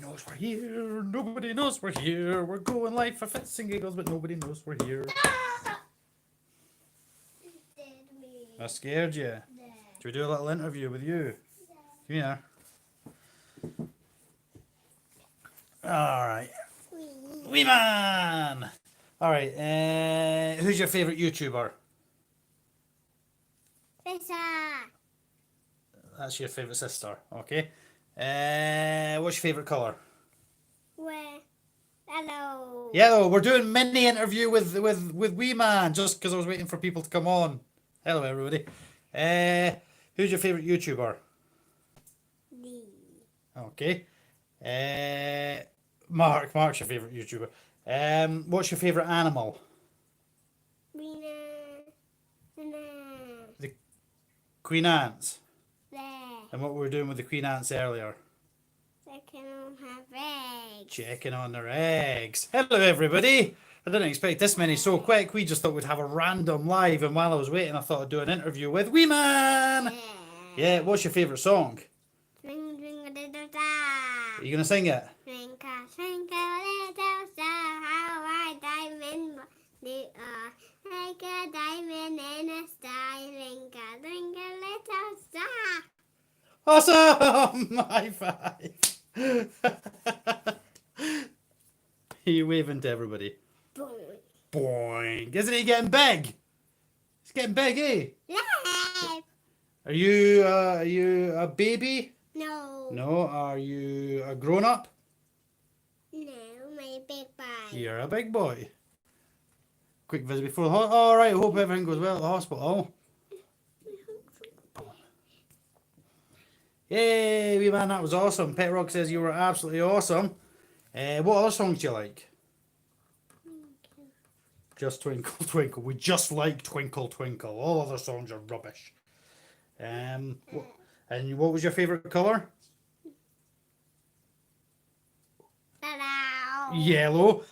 knows we're here. Nobody knows we're here. We're going live for fits and giggles, but nobody knows we're here. I scared you. Should we do a little interview with you? Come here. Alright. Wee man! Alright, who's your favourite YouTuber? That's your favourite sister, okay. What's your favourite colour? Yellow. Yellow. We're doing mini interview with Wee Man, just because I was waiting for people to come on. Hello everybody. Who's your favourite YouTuber? D. Okay. Mark's your favourite YouTuber. What's your favourite animal? The Queen Ants. And what were we doing with the Queen Ants earlier? Checking on her eggs. Checking on their eggs. Hello everybody. I didn't expect this many so quick. We just thought we'd have a random live, and while I was waiting I thought I'd do an interview with Wee Man. Yeah, what's your favourite song? Twinkle, twinkle, little star. Are you going to sing it? Twinkle, twinkle, little star, how white diamond you are. Like a diamond in a star. Twinkle, twinkle, little star. Awesome! High five! Are you waving to everybody? Boing. Boing! Isn't he getting big? He's getting big, eh? Live. Are you a baby? No. No. Are you a grown up? No, my big boy. You're a big boy. Quick visit before the hospital. All right. Hope everything goes well at the hospital. Yay, Wee Man, that was awesome. Pet Rock says you were absolutely awesome. What other songs do you like? Just Twinkle Twinkle. We just like Twinkle Twinkle. All other songs are rubbish. And what was your favourite colour? Hello. Yellow.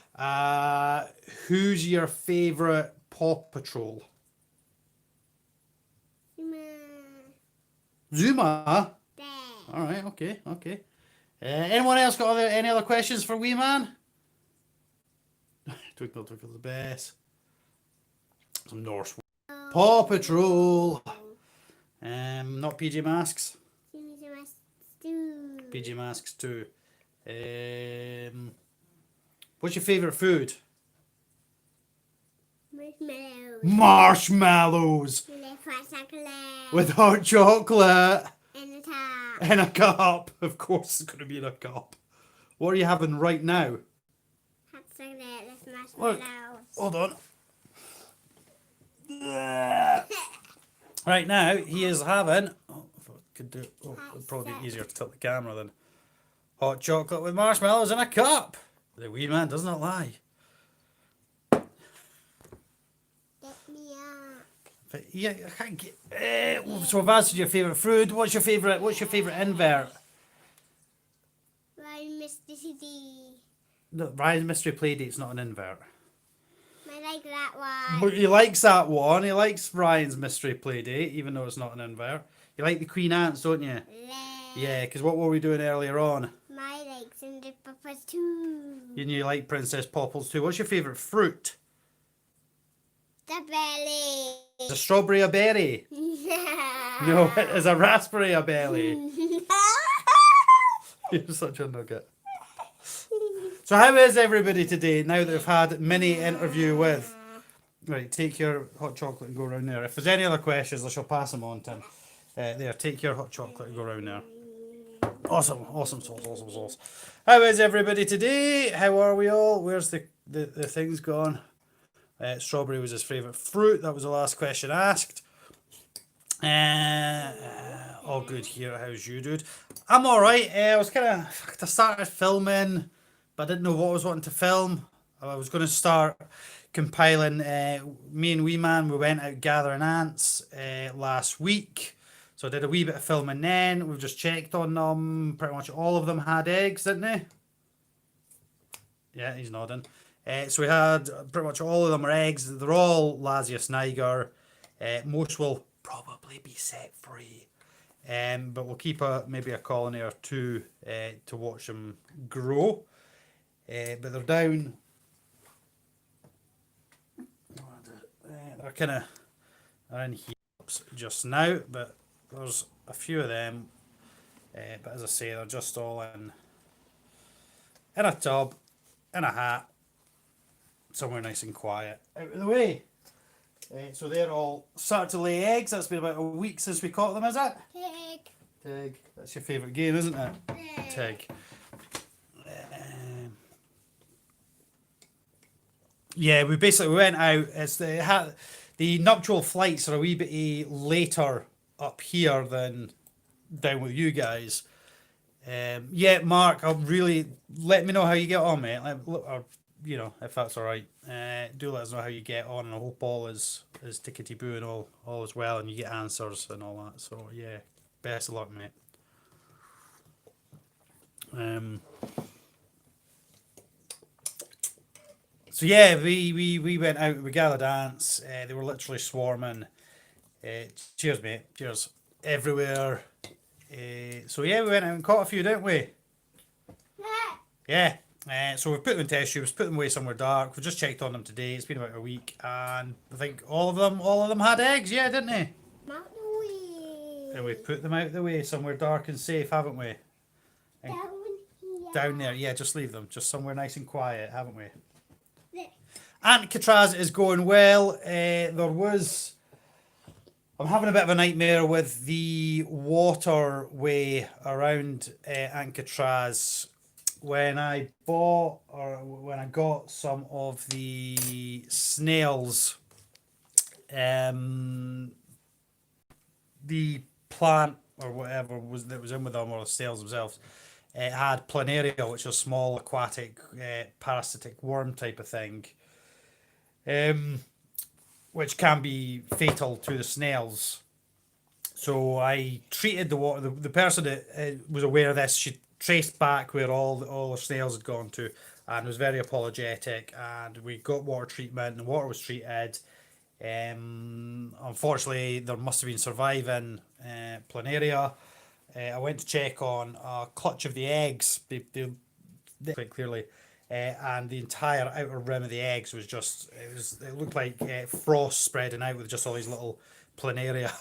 Who's your favourite Paw Patrol? Zuma? All right, okay. Anyone else got any other questions for Wee Man? Twinkle, twinkle, the best. Some Norse. Paw Patrol. Not PJ Masks. PJ Masks too. What's your favourite food? Marshmallows. Marshmallows. With hot chocolate. In the top. In a cup. Of course it's going to be in a cup. What are you having right now? Hot chocolate with Look, marshmallows. hold on. Right now, he is having... Oh, if I could do... Oh, it would probably be easier to tilt the camera than... Hot chocolate with marshmallows in a cup. The Wee Man does not lie. Get me up. But yeah, I can't get... so I've answered your favourite food. What's your favourite invert? Ryan Mr. City. No, Ryan's Mystery Playdate's not an invert. I like that one. But he likes that one. He likes Ryan's Mystery Playdate, even though it's not an invert. You like the Queen Ants, don't you? Yeah, because what were we doing earlier on? My legs and the papas too. And you like Princess Popples too. What's your favourite fruit? The belly. Is a strawberry a berry? No, is a raspberry a berry? You're such a nugget. So how is everybody today now that we've had a mini interview with... Right, take your hot chocolate and go around there. If there's any other questions, I shall pass them on to him. There, take your hot chocolate and go around there. Awesome sauce. How is everybody today? How are we all? Where's the things gone? Strawberry was his favourite fruit. That was the last question asked. All good here. How's you, dude? I'm alright. I started filming, but I didn't know what I was wanting to film. I was going to start compiling. Me and Wee Man, we went out gathering ants last week. So I did a wee bit of filming then. We've just checked on them. Pretty much all of them had eggs, didn't they? Yeah, he's nodding. So we had pretty much all of them are eggs. They're all Lasius niger. Most will probably be set free. But we'll keep maybe a colony or two to watch them grow. But they're down. They're kind of in here just now, but there's a few of them. But as I say, they're just all in a tub, in a hat, somewhere nice and quiet, out of the way. So they're all starting to lay eggs. That's been about a week since we caught them, is it? Pig. Tig. That's your favourite game, isn't it? Pig. Tig. Yeah, we went out. It's the nuptial flights are a wee bit later up here than down with you guys. Yeah, Mark, I'll really let me know how you get on, mate. Or, you know, if that's all right. Do let us know how you get on, and I hope all is tickety boo and all is well, and you get answers and all that. So yeah, best of luck, mate. So yeah, we went out. We gathered ants. They were literally swarming. Cheers, mate. Cheers everywhere. So yeah, we went out and caught a few, didn't we? Yeah. So we've put them in test tubes, put them away somewhere dark. We just checked on them today. It's been about a week, and I think all of them had eggs. Yeah, didn't they? Not the way. And we put them out the way somewhere dark and safe, haven't we? And Down here. down there, yeah. Just leave them, just somewhere nice and quiet, haven't we? There. Alcatraz is going well. I'm having a bit of a nightmare with the waterway around Alcatraz. When I got some of the snails, the plant or whatever that was in with them, or the snails themselves, it had planaria, which is a small aquatic parasitic worm type of thing, which can be fatal to the snails. So I treated the water. The person that was aware of this, she traced back where all the snails had gone to, and was very apologetic. And we got water treatment, and the water was treated. Unfortunately, there must have been surviving planaria. I went to check on a clutch of the eggs. They quite clearly. And the entire outer rim of the eggs was it looked like frost spreading out with just all these little planaria.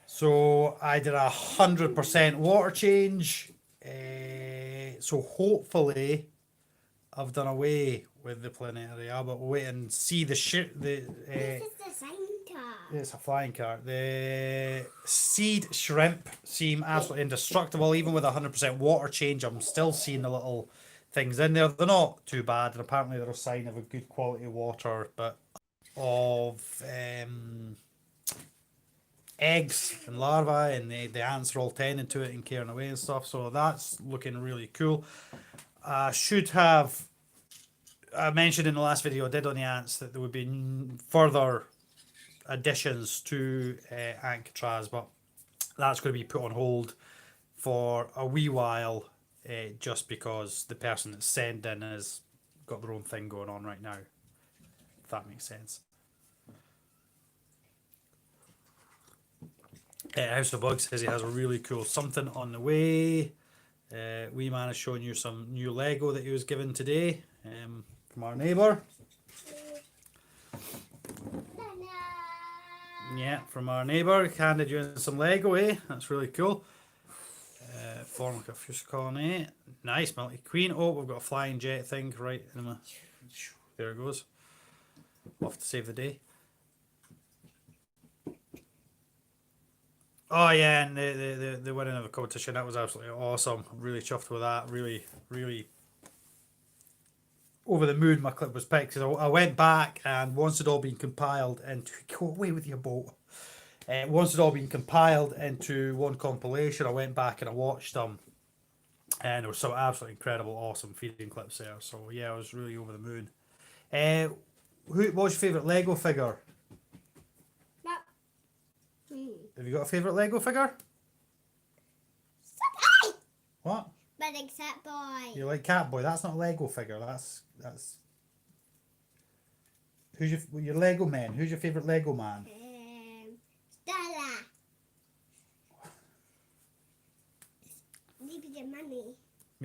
So I did 100% water change. So hopefully I've done away with the planaria, but we'll wait and see This is the sign car. it's a flying cart. The seed shrimp seem absolutely indestructible. Even with 100% water change, I'm still seeing the little things in there. They're not too bad, and apparently they're a sign of a good quality water, but of eggs and larvae, and the ants are all tending to it and carrying away and stuff. So that's looking really cool. I mentioned in the last video I did on the ants that there would be further additions to Alcatraz, but that's going to be put on hold for a wee while, just because the person that's sending has got their own thing going on right now, if that makes sense. House of Bugs says he has a really cool something on the way. Wee Man is showing you some new Lego that he was given today, from our neighbour. Yeah, from our neighbour. Handed you in some Lego, eh? That's really cool. Formica Fuchsia Colony. Nice, Milky Queen. Oh, we've got a flying jet thing right in the... There it goes. Off to save the day. Oh yeah, and the winning of the competition, that was absolutely awesome. I'm really chuffed with that. Really over the moon my clip was picked, because I went back, and once it all been compiled into... Go away with your boat. Once it all been compiled into one compilation, I went back and I watched them, and there were some absolutely incredible, awesome feeding clips there. So yeah, I was really over the moon. What was your favourite Lego figure? Have you got a favourite Lego figure? What? But except boy. You like Catboy? That's not a Lego figure. That's. Who's your Lego man? Who's your favourite Lego man? Stan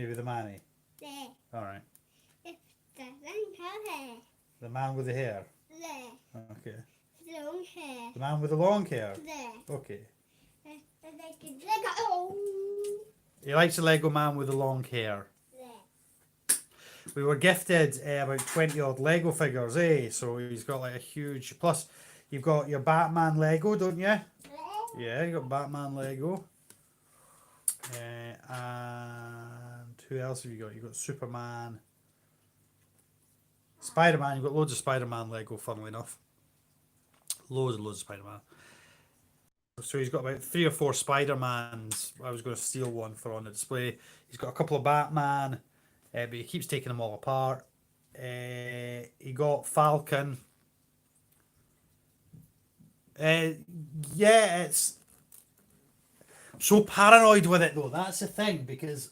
Maybe the manny. There. Alright. It doesn't have hair. The man with the hair. There. Okay. Long hair. The man with the long hair. There. Okay. And I can Lego. He likes the Lego man with the long hair. There. We were gifted about 20 odd Lego figures, eh? So he's got like a huge. Plus, you've got your Batman Lego, don't you? There. Yeah, you got Batman Lego. And who else have you got? You got Superman, Spider-Man. You've got loads of Spider-Man Lego, funnily enough. Loads and loads of Spider-Man. So he's got about 3 or 4 Spider-Mans. I was going to steal one for on the display. He's got a couple of Batman, but he keeps taking them all apart. He got Falcon. Yeah, it's so paranoid with it though. That's the thing, because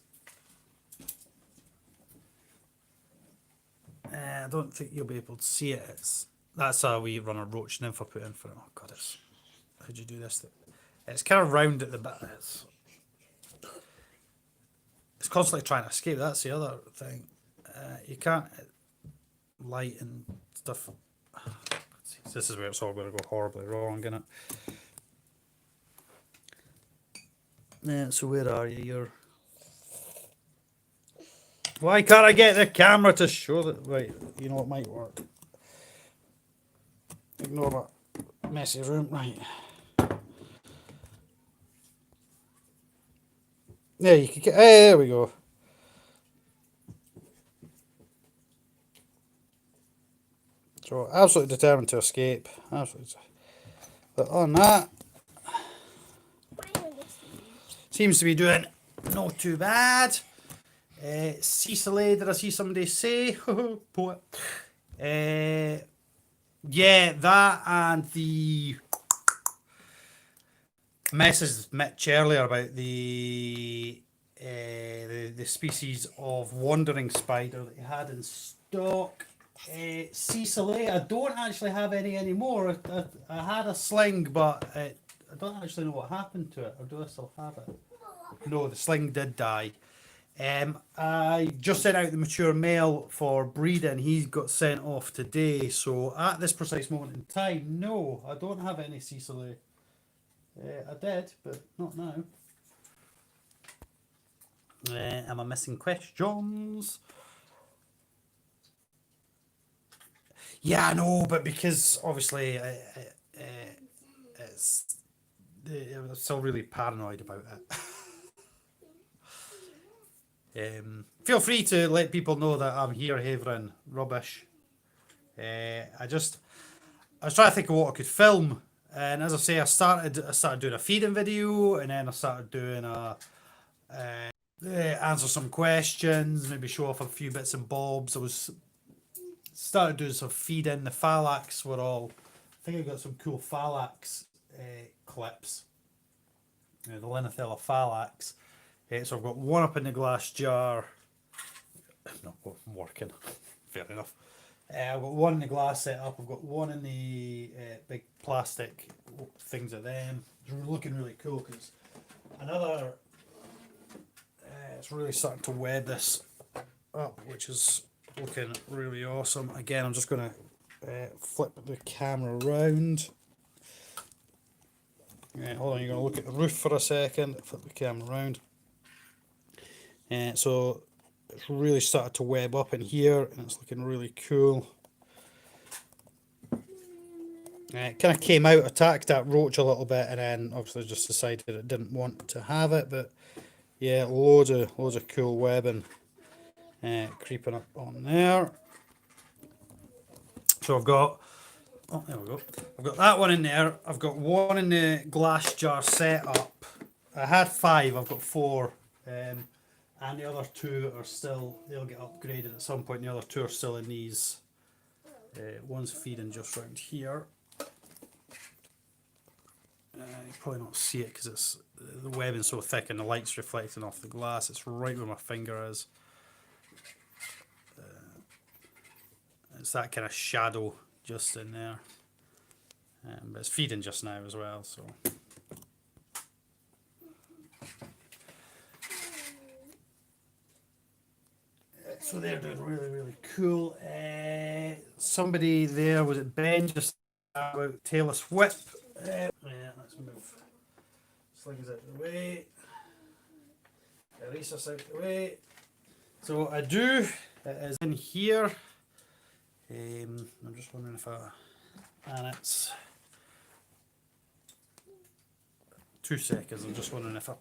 I don't think you'll be able to see it. That's how we run a roach nymph I put in for it. Oh god, how'd you do this? It's kind of round at the back. It's constantly trying to escape. That's the other thing. You can't light and stuff. This is where it's all going to go horribly wrong, isn't it? Yeah, so where are you? You're... Why can't I get the camera to show that? Right, you know what might work. Ignore that messy room, right. Yeah, you can get... Hey, there we go. So, absolutely determined to escape. Absolutely. But on that... Seems to be doing not too bad. Cecily, did I see somebody say? Poet. Yeah, that and the message Mitch earlier about the species of wandering spider that he had in stock. Cecily, I don't actually have any anymore. I had a sling, but I don't actually know what happened to it. Or do I still have it? No, the sling did die. I just sent out the mature male for breeding. He got sent off today. So at this precise moment in time, no, I don't have any Cecily. I did, but not now. Am I missing questions? Yeah, I know, but because obviously I'm still really paranoid about it. Feel free to let people know that I'm here havering rubbish. I was trying to think of what I could film, and as I say, I started doing a feeding video, and then I started doing answer some questions, maybe show off a few bits and bobs. I was started doing some feeding. The Phalax were all... I think I got some cool Phalax clips. The Linethella Phalax. So I've got one up in the glass jar. No, I'm working. Fair enough. I've got one in the glass set up. I've got one in the big plastic things of them. It's looking really cool because another... it's really starting to web this up, which is looking really awesome. Again, I'm just going to flip the camera around. Hold on, you're going to look at the roof for a second. Flip the camera around. So it's really started to web up in here, and it's looking really cool. It kind of came out, attacked that roach a little bit, and then obviously just decided it didn't want to have it. But yeah, loads of cool webbing creeping up on there. So I've got... Oh, there we go. I've got that one in there. I've got one in the glass jar setup. I had 5. I've got 4. And the other 2 are still... They'll get upgraded at some point. The other 2 are still in these. One's feeding just round here. You probably not see it because it's the webbing's so thick and the light's reflecting off the glass. It's right where my finger is. It's that kind of shadow just in there, but it's feeding just now as well, so So they're doing really, really cool. Somebody there, was it Ben, just about tailless whip. Yeah, let's move slings out the way. Eraser's out the way. So I do, it is in here. I'm just wondering if and it's 2 seconds, I'm just wondering if I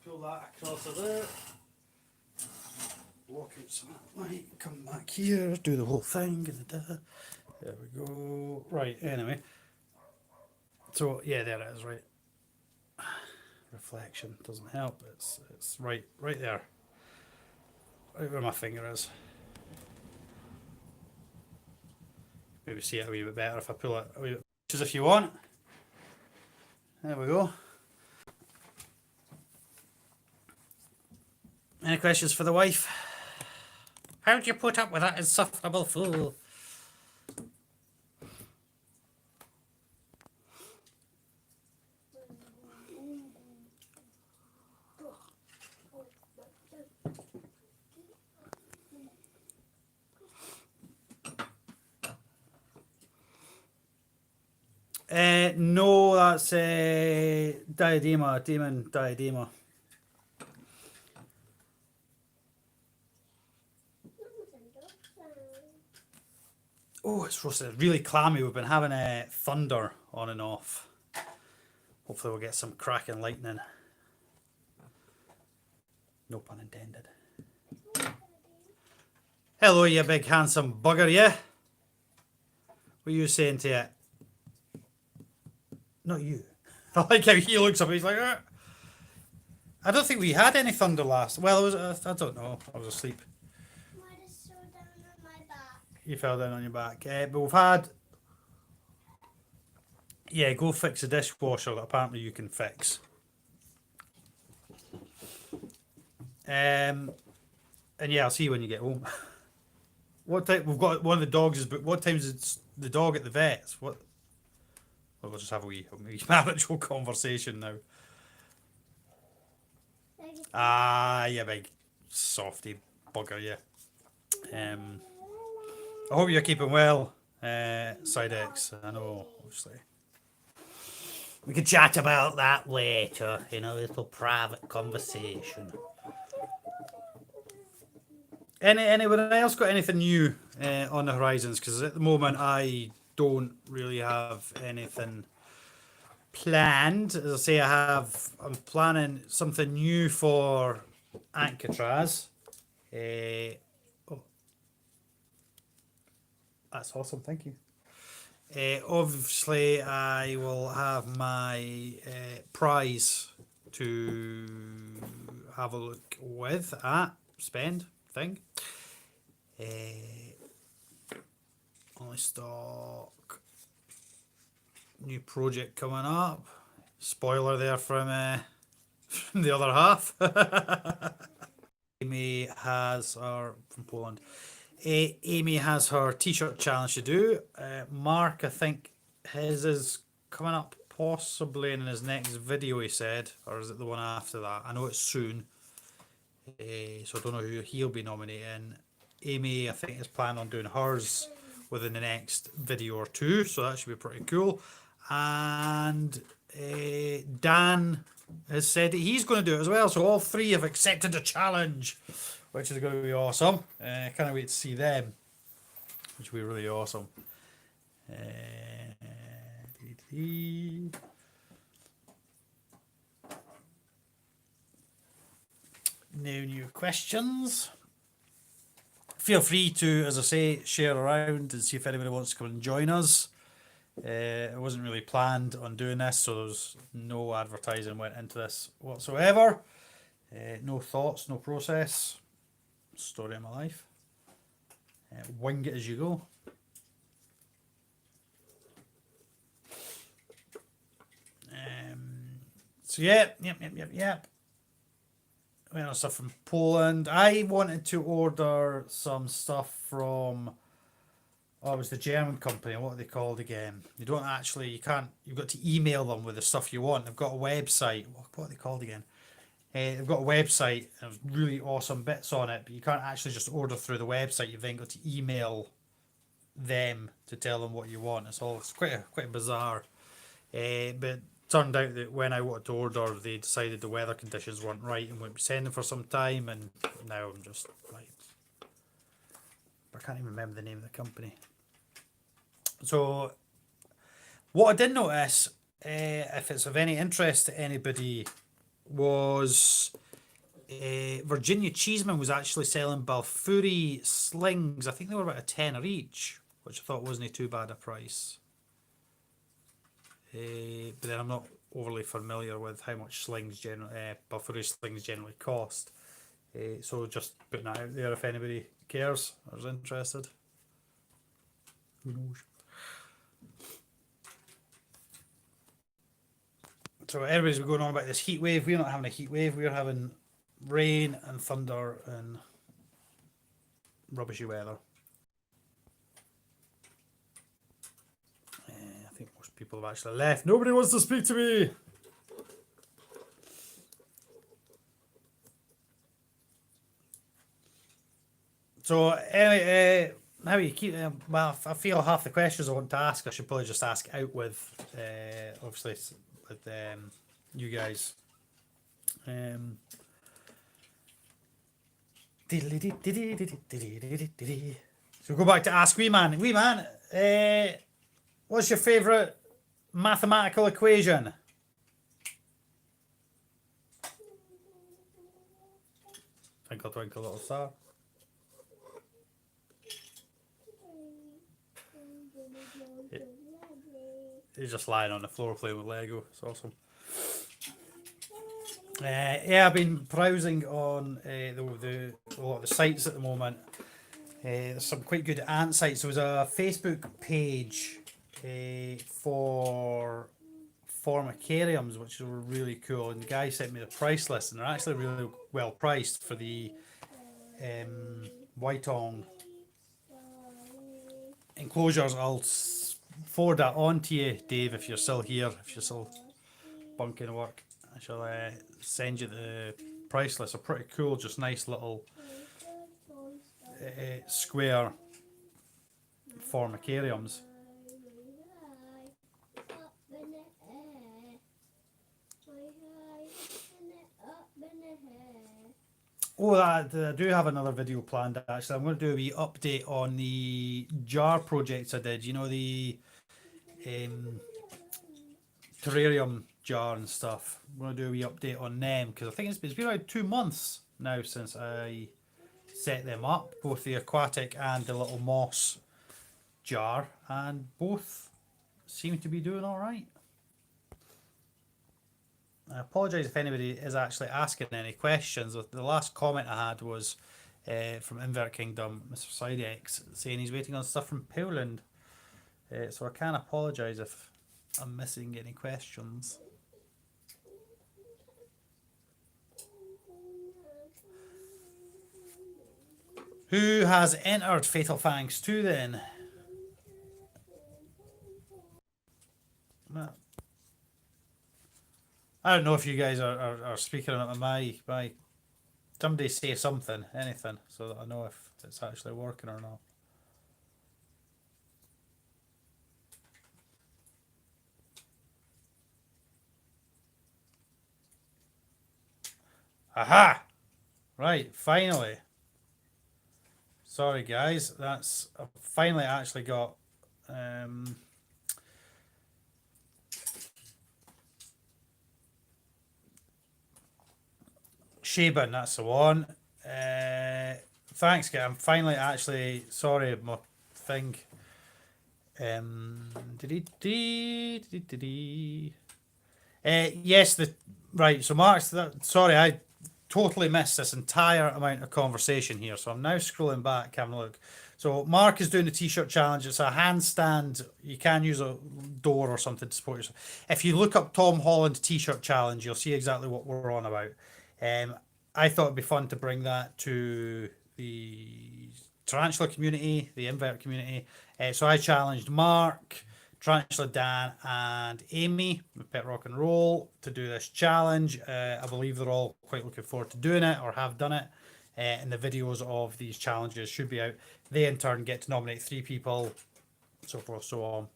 pull that across of there. Walk out some light, come back here, do the whole thing. There we go. Right, anyway. So yeah, there it is, right. Reflection doesn't help. It's right there. Right where my finger is. Maybe see it a wee bit better if I pull it a wee bit. Just if you want. There we go. Any questions for the wife? How do you put up with that insufferable fool? No, that's demon diadema. Oh, it's roasted. Really clammy. We've been having thunder on and off. Hopefully we'll get some cracking lightning. No pun intended. Hello, you big handsome bugger, yeah? What are you saying to it? Not you. I like how he looks up. He's like, ah. I don't think we had any thunder last. Well, it was. I don't know. I was asleep. Mine is so down on my back. You fell down on your back. But we've had. Yeah, go fix the dishwasher that apparently you can fix. And yeah, I'll see you when you get home. What time? We've got one of the dogs is. But what time is the dog at the vet's? What? Well, we'll just have a wee marital conversation now. Ah, you big softy bugger, yeah. I hope you're keeping well, Sidex. I know, obviously. We could chat about that later in a little private conversation. Anyone else got anything new on the horizons? Because at the moment I don't really have anything planned. As I say, I'm planning something new for Alcatraz. Oh, that's awesome, thank you. Obviously, I will have my prize to have a look with at spend thing. Only stock. New project coming up. Spoiler there from the other half. Amy has her from Poland. Amy has her t-shirt challenge to do. Mark, I think his is coming up possibly in his next video, he said, or is it the one after that? I know it's soon. So I don't know who he'll be nominating. Amy, I think, is planning on doing hers within the next video or two, so that should be pretty cool. And Dan has said that he's going to do it as well, so all three have accepted the challenge, which is going to be awesome. Can't wait to see them, which will be really awesome. No new questions. Feel free to, as I say, share around and see if anybody wants to come and join us. It wasn't really planned on doing this, so there's no advertising went into this whatsoever. No thoughts, no process. Story of my life. Wing it as you go. So yep. Well, stuff from Poland. I wanted to order some stuff from. Oh, it was the German company. What are they called again? You don't actually. You can't. You've got to email them with the stuff you want. They've got a website. What are they called again? They've got a website. There's really awesome bits on it, but you can't actually just order through the website. You've then got to email them to tell them what you want. It's quite bizarre. But turned out that when I wanted to order, they decided the weather conditions weren't right and wouldn't be sending for some time. And now I'm just like, I can't even remember the name of the company. So what I did notice, if it's of any interest to anybody, was Virginia Cheeseman was actually selling Balfouri slings. I think they were about a tenner each, which I thought wasn't too bad a price. But then I'm not overly familiar with how much Balfouri slings generally cost. So just putting that out there if anybody cares or is interested. Who knows? So everybody's been going on about this heat wave. We're not having a heat wave. We're having rain and thunder and rubbishy weather. I think most people have actually left. Nobody wants to speak to me. So anyway, how you keep them? Well, I feel half the questions I want to ask, I should probably just ask out with, obviously, with you guys. So go back to ask Wee Man. Wee Man, what's your favourite mathematical equation? Twinkle, twinkle, little star. He's just lying on the floor playing with Lego. It's awesome. Yeah, I've been browsing on a lot of the sites at the moment. There's some quite good ant sites. There was a Facebook page for formicariums, which were really cool. And the guy sent me the price list, and they're actually really well priced for the Whitong enclosures. I'll forward that on to you, Dave, if you're still here, if you're still bunking work. I shall send you the price list. They're pretty cool, just nice little square formicariums. Oh, I do have another video planned actually. I'm going to do a wee update on the jar projects I did. You know, the terrarium jar and stuff. I'm going to do a wee update on them because I think it's been about 2 months now since I set them up, both the aquatic and the little moss jar, and both seem to be doing all right. I apologise if anybody is actually asking any questions. The last comment I had was from Invert Kingdom, Mr. Sidex, saying he's waiting on stuff from Poland. So I can apologise if I'm missing any questions. Who has entered Fatal Fangs 2 then? I don't know if you guys are speaking on my somebody say something, anything, so that I know if it's actually working or not. Aha! Right, finally. Sorry guys, that's I finally actually got Shaban, that's the one. Thanks, guys. I'm finally actually sorry, my thing. Yes, right. So Mark's sorry, I totally missed this entire amount of conversation here. So I'm now scrolling back, having a look. So Mark is doing the t-shirt challenge. It's a handstand. You can use a door or something to support yourself. If you look up Tom Holland t-shirt challenge, you'll see exactly what we're on about. I thought it'd be fun to bring that to the tarantula community, the invert community. So I challenged Mark, Tarantula Dan and Amy with Pet Rock and Roll to do this challenge. I believe they're all quite looking forward to doing it or have done it. And the videos of these challenges should be out. They in turn get to nominate 3 people, so forth, so on.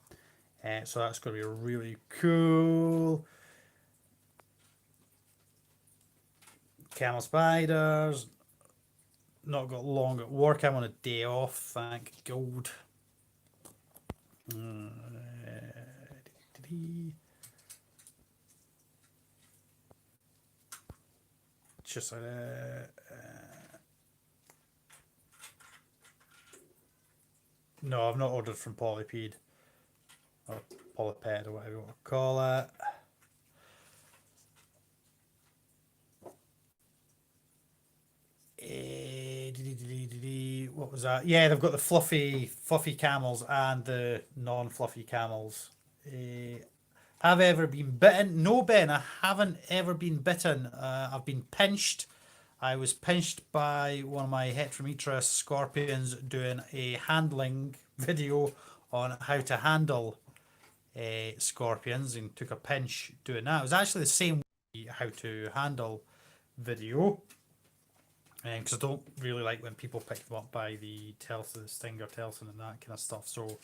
So that's going to be really cool. Camel spiders. Not got long at work. I'm on a day off. Thank God. Just no, I've not ordered from Polypede or Polyped or whatever you want to call it. What was that? Yeah, they've got the fluffy camels and the non-fluffy camels. Have I ever been bitten? No, Ben, I haven't ever been bitten. I've been pinched. I was pinched by one of my Heterometrus scorpions doing a handling video on how to handle scorpions, and took a pinch doing that. It was actually the same how to handle video. Because I don't really like when people pick them up by the Telson, Stinger Telson and that kind of stuff. So,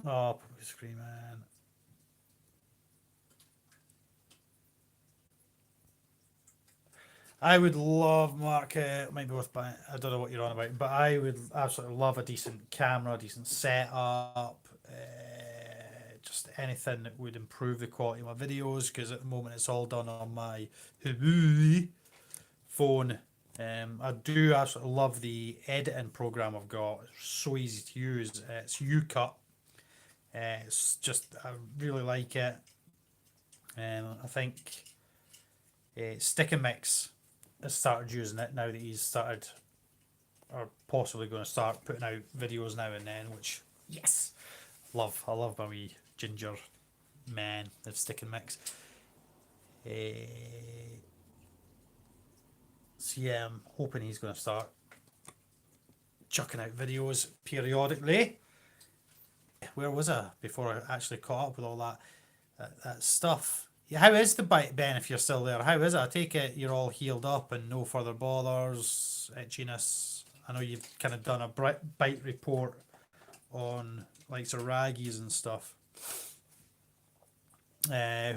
oh, screaming. I would love, Mark, might be worth buying, I don't know what you're on about, but I would absolutely love a decent camera, decent setup, just anything that would improve the quality of my videos, because at the moment it's all done on my phone. I do absolutely love the editing program I've got. It's so easy to use. It's UCut. It's just, I really like it. I think Stick and Mix has started using it now that he's started, or possibly going to start putting out videos now and then, which, yes, I love my wee ginger man of Stick and Mix. So yeah, I'm hoping he's going to start chucking out videos periodically. Where was I before I actually caught up with all that stuff? Yeah, how is the bite, Ben, if you're still there? How is it? I take it you're all healed up and no further bothers, itchiness. I know you've kind of done a bite report on like sort of raggies and stuff. Who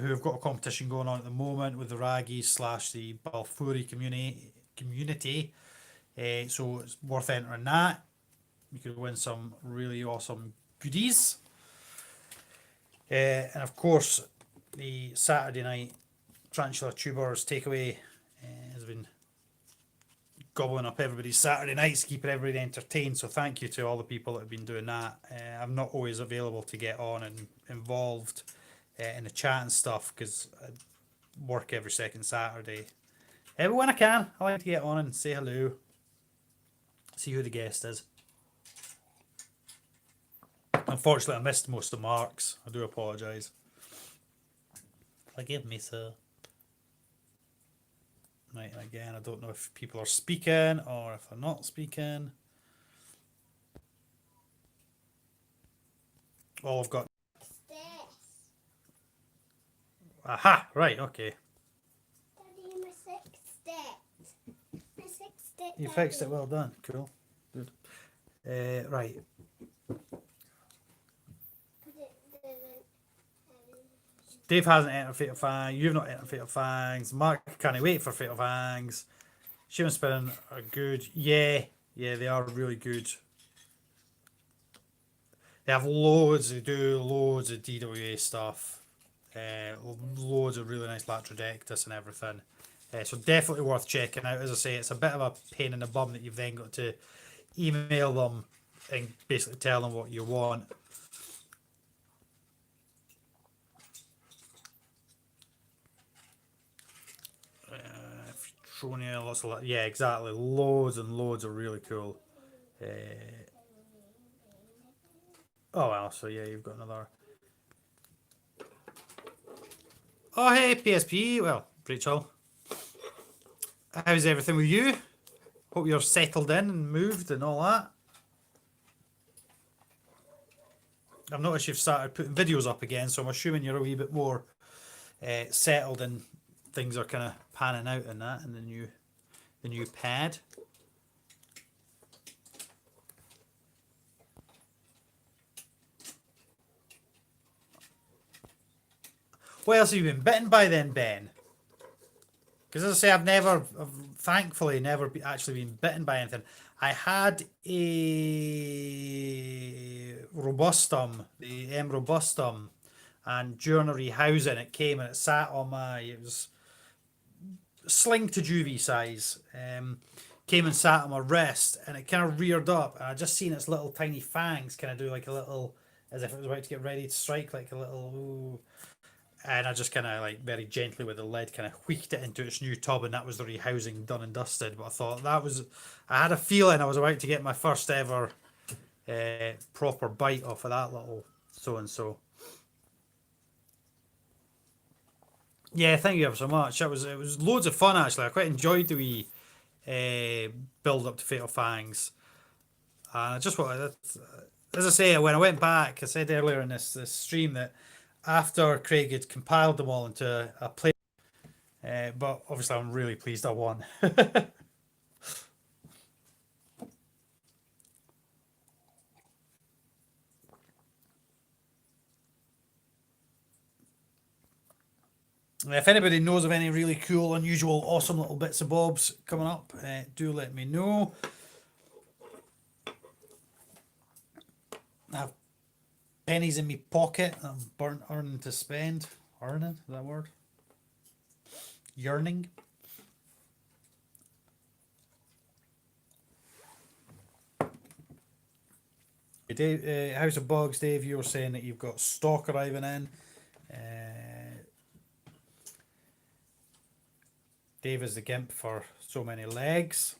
have got a competition going on at the moment with the raggies / the Balfouri community. So it's worth entering that. You could win some really awesome goodies. And of course, the Saturday night Tarantula Tubers takeaway has been gobbling up everybody's Saturday nights, keeping everybody entertained. So thank you to all the people that have been doing that. I'm not always available to get on and involved in the chat and stuff, because I work every second Saturday. But when I can, I like to get on and say hello, see who the guest is. Unfortunately, I missed most of Mark's. I do apologise. Forgive me, sir. Right, and again, I don't know if people are speaking or if they're not speaking. Oh, I've got... Aha, right, okay. Daddy, my fixed it. I fixed it. You fixed it, well done. Cool. Good. Right. Dave hasn't entered Fatal Fangs. You've not entered Fatal Fangs. Mark can't wait for Fatal Fangs. Shim and Spinning are good. Yeah, they are really good. They have loads. They do loads of DWA stuff. Loads of really nice Latrodectus and everything. So definitely worth checking out. As I say, it's a bit of a pain in the bum that you've then got to email them and basically tell them what you want. Lots of yeah, exactly. Loads and loads are really cool. Oh well, so yeah, you've got another. Oh hey, PSP. Well, Rachel, how's everything with you? Hope you're settled in and moved and all that. I've noticed you've started putting videos up again, so I'm assuming you're a wee bit more settled and things are kind of panning out in that, in the new pad. What else have you been bitten by then, Ben? Because as I say, I've thankfully never actually been bitten by anything. I had a robustum, the M robustum, and during a rehousing it came and it sat on it was sling to juvie size, came and sat on my wrist and it kind of reared up and I just seen its little tiny fangs kind of do like a little, as if it was about to get ready to strike, like a little, ooh. And I just kind of like very gently with the lead kind of wheeked it into its new tub, and that was the rehousing done and dusted. But I thought I had a feeling I was about to get my first ever proper bite off of that little so-and-so. Yeah, thank you ever so much. It was loads of fun actually. I quite enjoyed the wee build up to Fatal Fangs. I just wanted, as I say, when I went back, I said earlier in this stream that after Craig had compiled them all into a play, but obviously I'm really pleased I won. If anybody knows of any really cool, unusual, awesome little bits of bobs coming up, do let me know. I have pennies in my pocket that I'm earning to spend. Earning, is that a word? Yearning. Dave, House of Bugs, Dave, you were saying that you've got stock arriving in. Dave is the gimp for so many legs.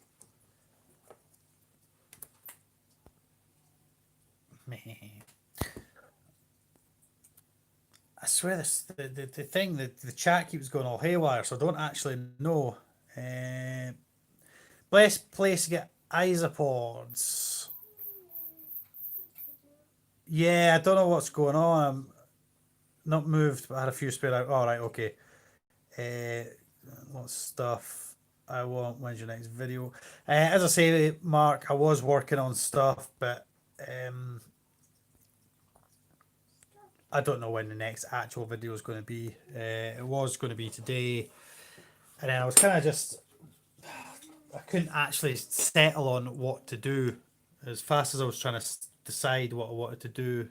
I swear the thing that the chat keeps going all haywire, so I don't actually know. Best place to get isopods. Yeah, I don't know what's going on. I'm not moved, but I had a few spare out. All right, okay. Lots of stuff I want. When's your next video? As I say, Mark, I was working on stuff, but I don't know when the next actual video is going to be. It was going to be today, and then I was kind of just, I couldn't actually settle on what to do as fast as I was trying to decide what I wanted to do.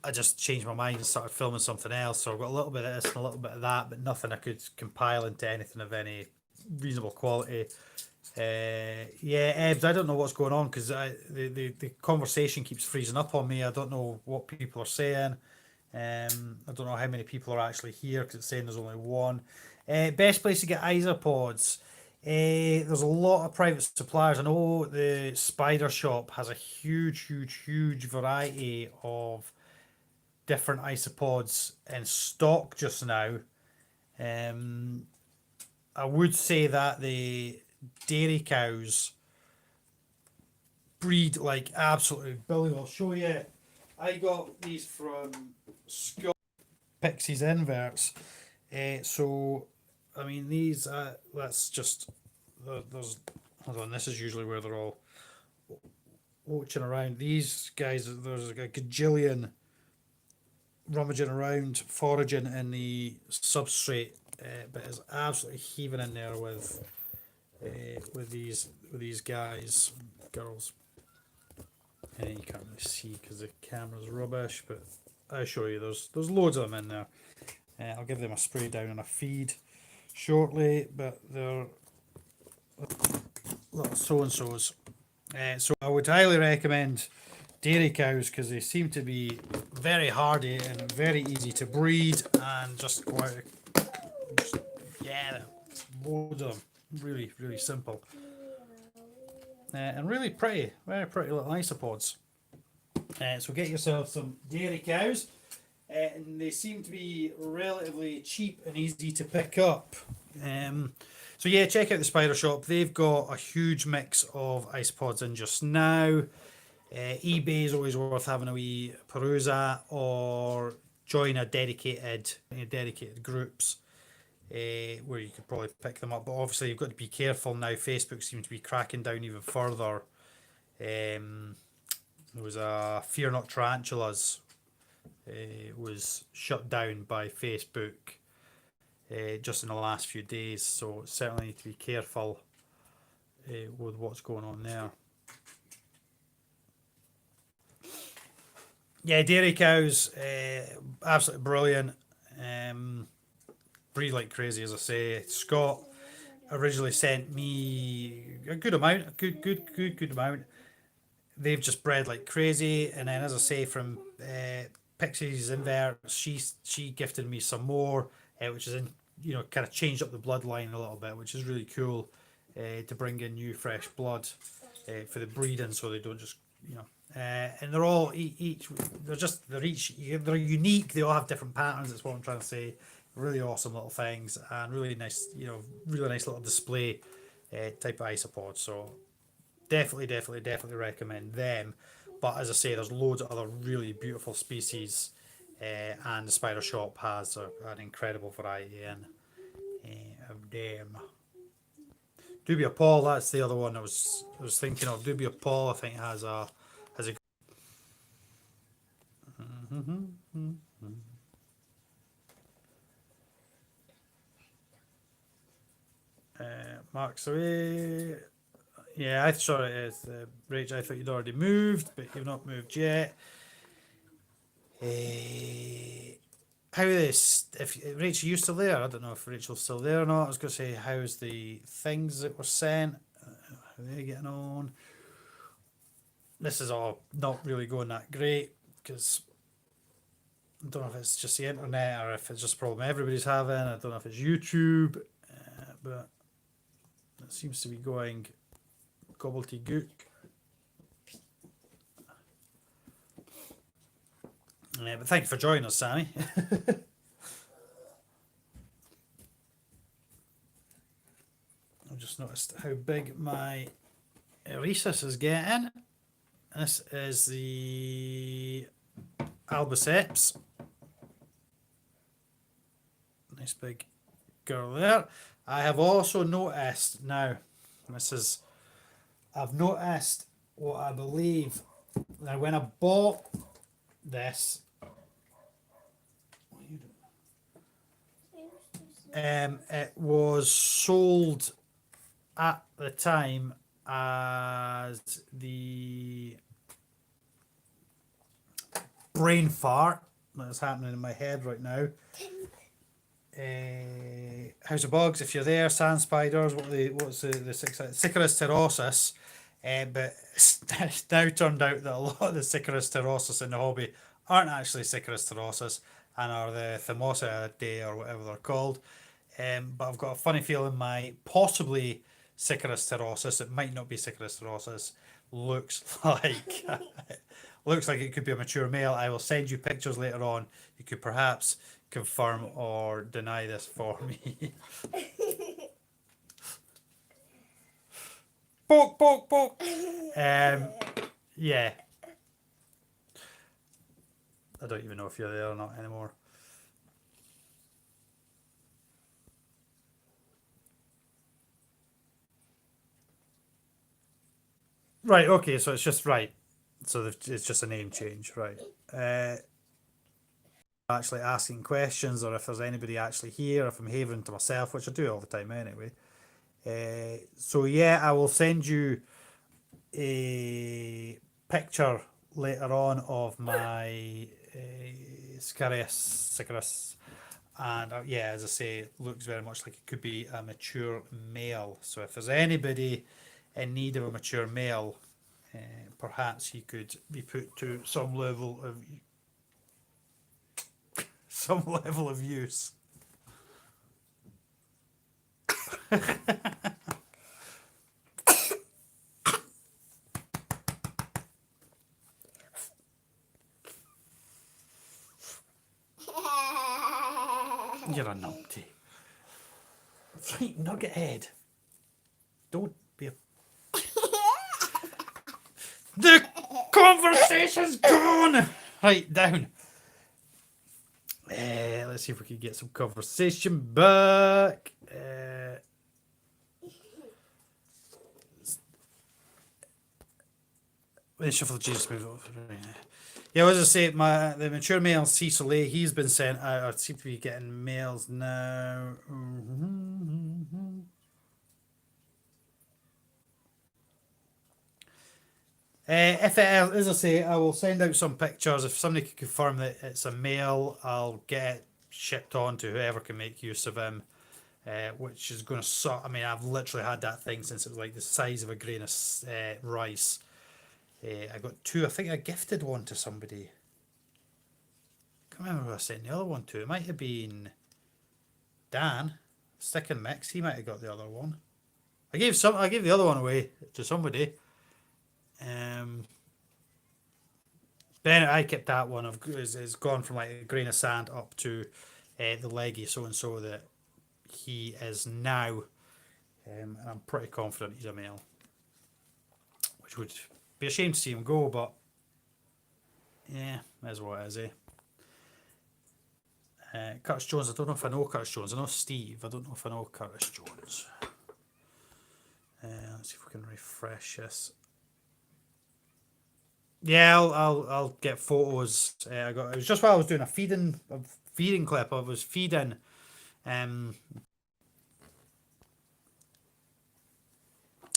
I just changed my mind and started filming something else. So I've got a little bit of this and a little bit of that, but nothing I could compile into anything of any reasonable quality. Yeah, Ebbs, I don't know what's going on because the conversation keeps freezing up on me. I don't know what people are saying. I don't know how many people are actually here because it's saying there's only one. Best place to get isopods. There's a lot of private suppliers. I know the Spider Shop has a huge variety of different isopods in stock just now. I would say that the dairy cows breed like absolutely brilliant. I'll show you. I got these from Scott Pixies Inverts. So, I mean, these, let's just, there's, hold on, this is usually where they're all watching around. These guys, there's like a gajillion rummaging around, foraging in the substrate, but it's absolutely heaving in there with these guys, girls. And you can't really see because the camera's rubbish, but I'll show you. There's loads of them in there. I'll give them a spray down and a feed shortly, but they're little so-and-sos. So I would highly recommend dairy cows because they seem to be very hardy and very easy to breed and just go out. Yeah, loads of them. Really simple. And really pretty, very pretty little isopods. So get yourself some dairy cows. And they seem to be relatively cheap and easy to pick up. So yeah, check out the Spider Shop. They've got a huge mix of isopods in just now. eBay is always worth having a wee peruse at, or join a dedicated groups where you could probably pick them up. But obviously, you've got to be careful now. Facebook seems to be cracking down even further. There was a Fear Not Tarantulas was shut down by Facebook just in the last few days, so certainly need to be careful with what's going on there. Yeah, dairy cows, absolutely brilliant. Breed like crazy, as I say. Scott originally sent me a good amount, a good amount. They've just bred like crazy, and then as I say, from Pixie's inverts, she gifted me some more, which is in kind of changed up the bloodline a little bit, which is really cool to bring in new fresh blood for the breeding, so they don't just and they're all each they're unique. They all have different patterns. That's what I'm trying to say. Really awesome little things, and really nice, really nice little display type of isopod. So definitely recommend them. But as I say, there's loads of other really beautiful species, and the Spider Shop has an incredible variety of them. Dubia Paul, that's the other one I was thinking of. Dubia Paul, I think has a Mark's away. Yeah, I saw it as Rach. I thought you'd already moved, but you've not moved yet. How is if Rachel, you still there? I don't know if Rachel's still there or not. I was going to say, how's the things that were sent? How are they getting on? This is all not really going that great because I don't know if it's just the internet or if it's just a problem everybody's having. I don't know if it's YouTube, but it seems to be going gobbledygook. Yeah, but thank you for joining us, Sammy. I've just noticed how big my Rhesus is getting. This is the Albiceps. Nice big girl there. I have also noticed now, I've noticed what I believe, now when I bought this, it was sold at the time as the brain fart that's happening in my head right now. House of Bugs, if you're there, sand spiders, what's the Sicarus terrosus, but it's now turned out that a lot of the Sicarus terrosus in the hobby aren't actually Sicarus terrosus and are the Thermosidae or whatever they're called. But I've got a funny feeling my possibly Sicarus terrosus, it might not be Sicarus terrosus, looks like it could be a mature male. I will send you pictures later on. You could perhaps confirm or deny this for me. Poke. Yeah. I don't even know if you're there or not anymore. Right, okay, so it's just right. So it's just a name change, right? Actually asking questions, or if there's anybody actually here, if I'm havering to myself, which I do all the time anyway. So yeah, I will send you a picture later on of my Sicarus, and yeah, as I say, it looks very much like it could be a mature male. So if there's anybody in need of a mature male, perhaps he could be put to some level of use. You're a numpty. Right, nugget head. Don't be a... The conversation's gone! Right, down. Let's see if we can get some conversation back. Shuffle Jesus move over. Yeah, as I say, the mature male Cecil A, he's been sent out. I seem to be getting mails now. If it is, as I say, I will send out some pictures. If somebody can confirm that it's a male, I'll get it shipped on to whoever can make use of him. Which is going to suck. I mean, I've literally had that thing since it was like the size of a grain of rice. I got two. I think I gifted one to somebody. I can't remember who I sent the other one to. It might have been Dan. Stick and Mix. He might have got the other one. I gave the other one away to somebody. Then I kept that one. It's gone from like a grain of sand up to the leggy so and so that he is now, and I'm pretty confident he's a male, which would be a shame to see him go, but yeah, that's what it is, Curtis Jones, I don't know if I know Curtis Jones. I know Steve. I don't know if I know Curtis Jones. Let's see if we can refresh this. Yeah, I'll get photos. It was just while I was doing a feeding clip. I was feeding.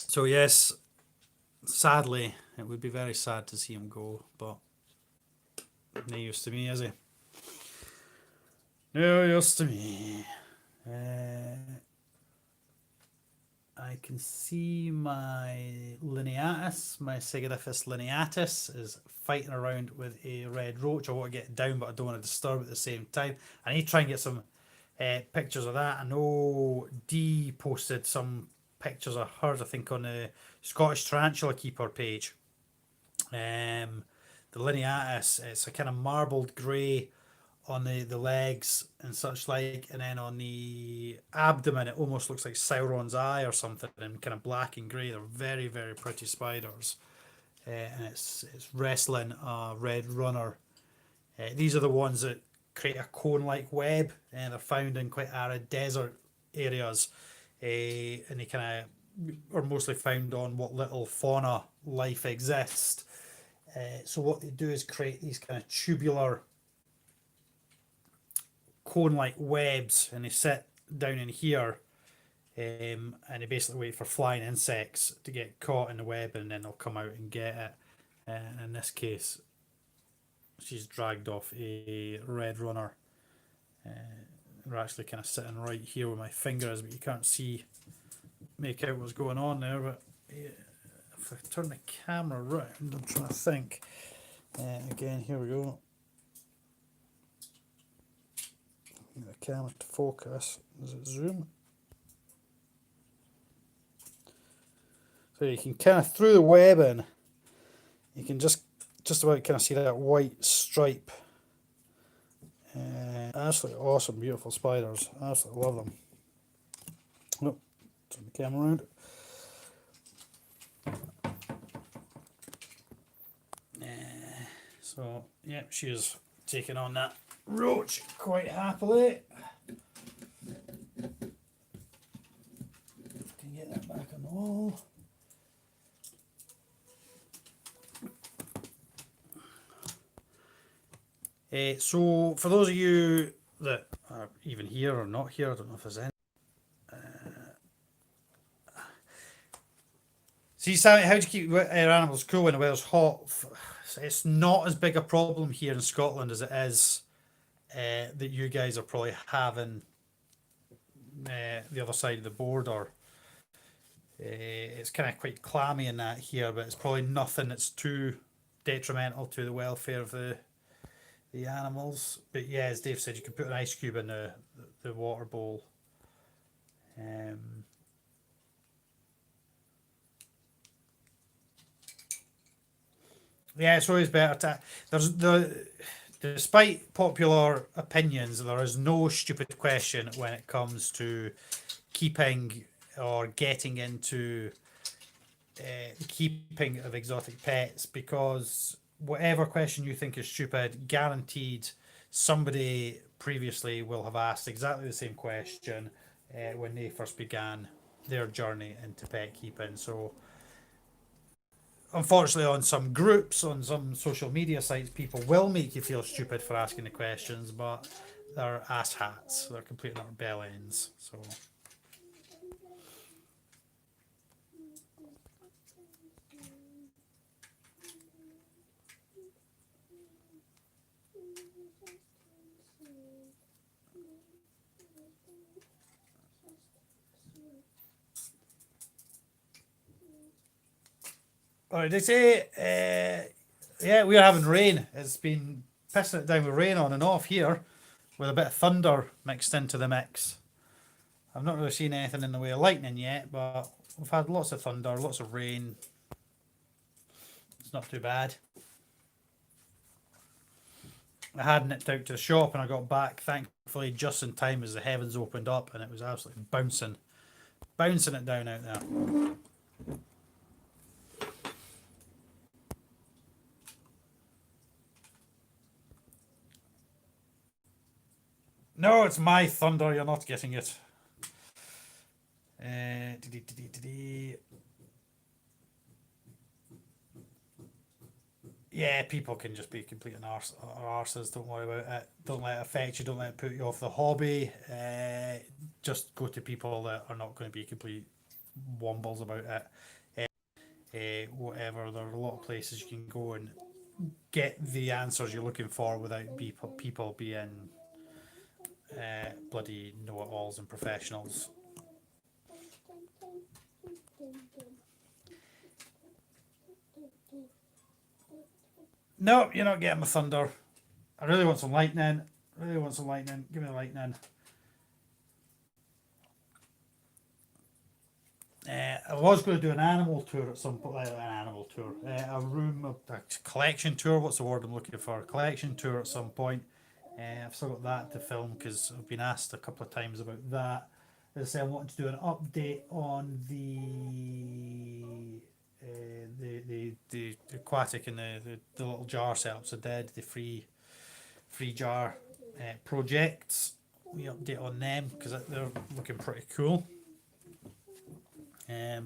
So yes, sadly, it would be very sad to see him go, but no use to me, is he? No use to me. I can see my lineatus, my Sigariphus lineatus, is fighting around with a red roach. I want to get it down, but I don't want to disturb at the same time. I need to try and get some pictures of that. I know Dee posted some pictures of hers, I think, on the Scottish Tarantula Keeper page. The lineatus, it's a kind of marbled grey on the legs and such like, and then on the abdomen it almost looks like Sauron's eye or something, and kind of black and grey. They're very, very pretty spiders, and it's wrestling a red runner. These are the ones that create a cone-like web, and they're found in quite arid desert areas, and they kind of are mostly found on what little fauna life exists. So what they do is create these kind of tubular cone-like webs, and they sit down in here, and they basically wait for flying insects to get caught in the web, and then they'll come out and get it. And in this case, she's dragged off a red runner. We're actually kind of sitting right here where my finger is, but you can't make out what's going on there. But if I turn the camera around, I'm trying to think. Again, here we go. The camera to focus. Does it zoom? So you can kind of, through the webbing, you can just about kind of see that white stripe. Absolutely awesome, beautiful spiders. Absolutely love them. Oh, turn the camera around. So yeah, she is taking on that roach quite happily. Can get that back on the wall. So for those of you that are even here or not here, I don't know if there's any. See, Sammy, how do you keep your animals cool when the weather's hot? It's not as big a problem here in Scotland as it is that you guys are probably having the other side of the border. It's kind of quite clammy in that here, but it's probably nothing that's too detrimental to the welfare of the animals. But yeah, as Dave said, you can put an ice cube in the water bowl. Yeah, it's always better to. despite popular opinions, there is no stupid question when it comes to keeping or getting into keeping of exotic pets, because whatever question you think is stupid, guaranteed somebody previously will have asked exactly the same question when they first began their journey into pet keeping. So unfortunately, on some groups, on some social media sites, people will make you feel stupid for asking the questions, but they're ass hats. They're complete and utter bell ends. So all right, they say, yeah, we're having rain. It's been pissing it down with rain on and off here, with a bit of thunder mixed into the mix. I've not really seen anything in the way of lightning yet, but we've had lots of thunder, lots of rain. It's not too bad. I had nipped out to the shop and I got back, thankfully, just in time as the heavens opened up, and it was absolutely bouncing it down out there. No, it's my thunder. You're not getting it. Yeah, people can just be complete and arses. Don't worry about it. Don't let it affect you. Don't let it put you off the hobby. Just go to people that are not going to be complete wombles about it. Whatever. There are a lot of places you can go and get the answers you're looking for without people being bloody know-it-alls and professionals. No, you're not getting my thunder. I really want some lightning. Really want some lightning. Give me the lightning. I was going to do an animal tour at some point. An animal tour. A collection tour. What's the word I'm looking for? A collection tour at some point. I've still got that to film because I've been asked a couple of times about that. As I say, I wanted to do an update on the aquatic and the little jar setups I did, the free jar projects. We update on them because they're looking pretty cool. I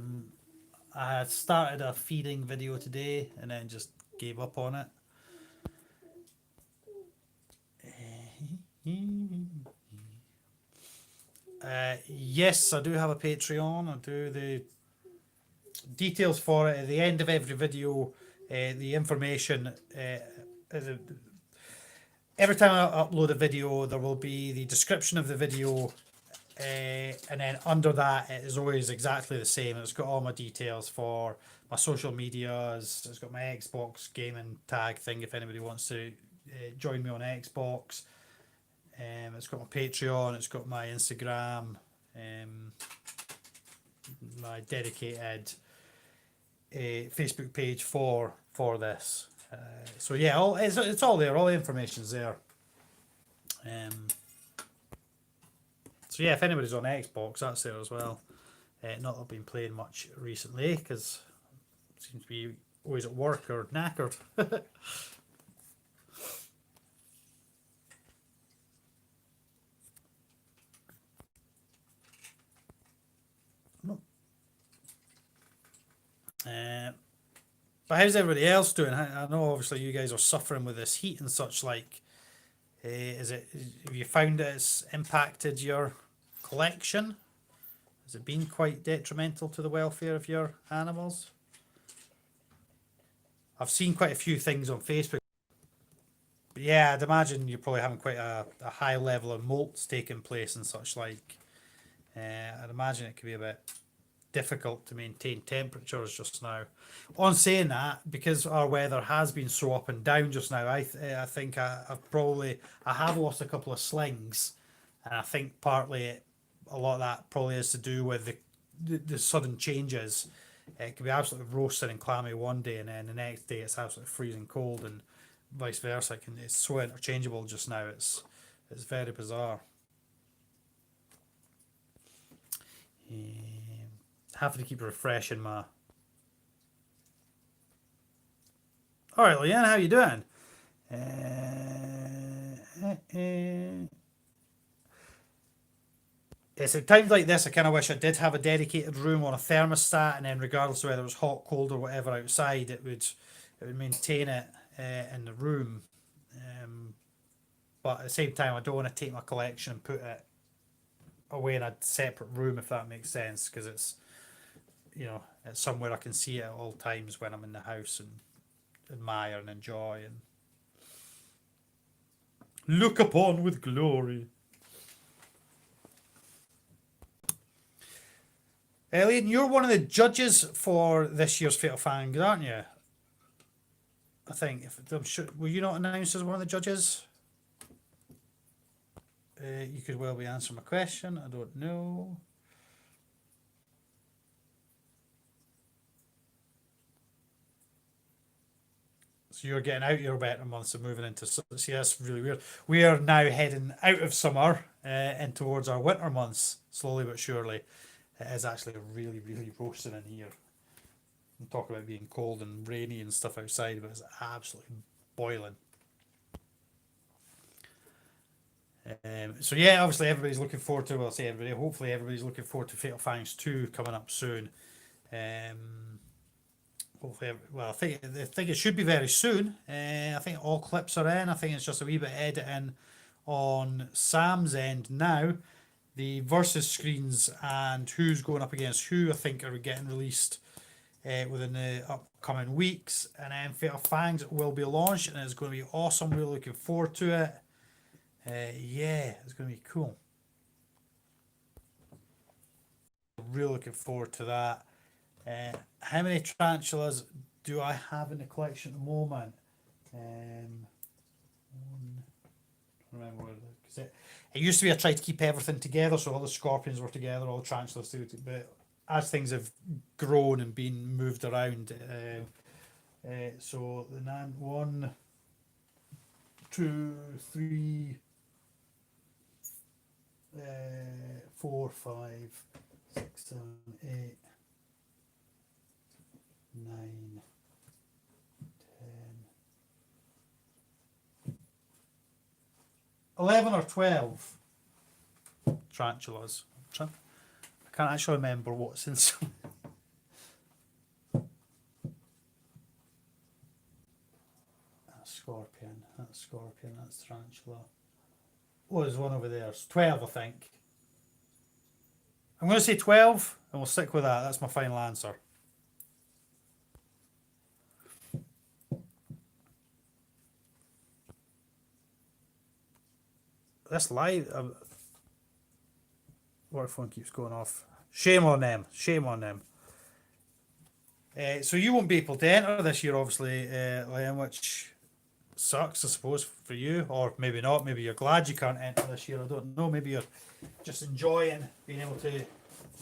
had started a feeding video today and then just gave up on it. Yes, I do have a Patreon. I do. The details for it at the end of every video. The information. Every time I upload a video, there will be the description of the video, and then under that it is always exactly the same. It's got all my details for my social medias. It's got my Xbox gaming tag thing if anybody wants to join me on Xbox. It's got my Patreon. It's got my Instagram. My dedicated Facebook page for this. So yeah, it's all there. All the information's there. So yeah, if anybody's on Xbox, that's there as well. Not that I've been playing much recently because I seem to be always at work or knackered. But how's everybody else doing? I know obviously you guys are suffering with this heat and such like. Have you found it's impacted your collection? Has it been quite detrimental to the welfare of your animals? I've seen quite a few things on Facebook. But yeah, I'd imagine you're probably having quite a high level of molts taking place and such like. I'd imagine it could be a bit difficult to maintain temperatures just now. On saying that, because our weather has been so up and down just now, I think I have lost a couple of slings, and I think partly a lot of that probably is to do with the sudden changes. It can be absolutely roasting and clammy one day, and then the next day it's absolutely freezing cold and vice versa. It's so interchangeable just now. It's very bizarre. Have to keep refreshing my. All right, Leanne, how you doing? It's at times like this I kind of wish I did have a dedicated room on a thermostat, and then regardless of whether it was hot, cold, or whatever outside, it would maintain it in the room. But at the same time, I don't want to take my collection and put it away in a separate room, if that makes sense, because it's it's somewhere I can see it at all times when I'm in the house and admire and enjoy and look upon with glory. Elliot, you're one of the judges for this year's Fatal Fangs, aren't you? I think. I'm sure, were you not announced as one of the judges? You could well be answering my question. I don't know. So you're getting out your winter months and moving into. See, that's really weird. We are now heading out of summer and towards our winter months, slowly but surely. It is actually really, really roasting in here. I'm talking about being cold and rainy and stuff outside, but it's absolutely boiling. So yeah, obviously everybody's looking forward to. Well, I say everybody. Hopefully everybody's looking forward to Fatal Fangs 2 coming up soon. Hopefully, well, I think it should be very soon. I think all clips are in. I think it's just a wee bit of editing on Sam's end now. The versus screens and who's going up against who, I think, are getting released within the upcoming weeks. And then Fatal Fangs will be launched, and it's going to be awesome. Really looking forward to it. Yeah, it's going to be cool. Really looking forward to that. How many tarantulas do I have in the collection at the moment? Remember, because it used to be I tried to keep everything together, so all the scorpions were together, all the tarantulas too. But as things have grown and been moved around, so the 1, 2, 3, 4, 5, 6, 7, 8, 9, 10, 11 or 12 tarantulas. I can't actually remember what's in some. That's scorpion, that's tarantula. Oh, there's one over there. It's 12, I think. I'm going to say 12, and we'll stick with that. That's my final answer. This live, water phone keeps going off. Shame on them. Shame on them. So you won't be able to enter this year, obviously, Liam, which sucks, I suppose, for you, or maybe not. Maybe you're glad you can't enter this year. I don't know. Maybe you're just enjoying being able to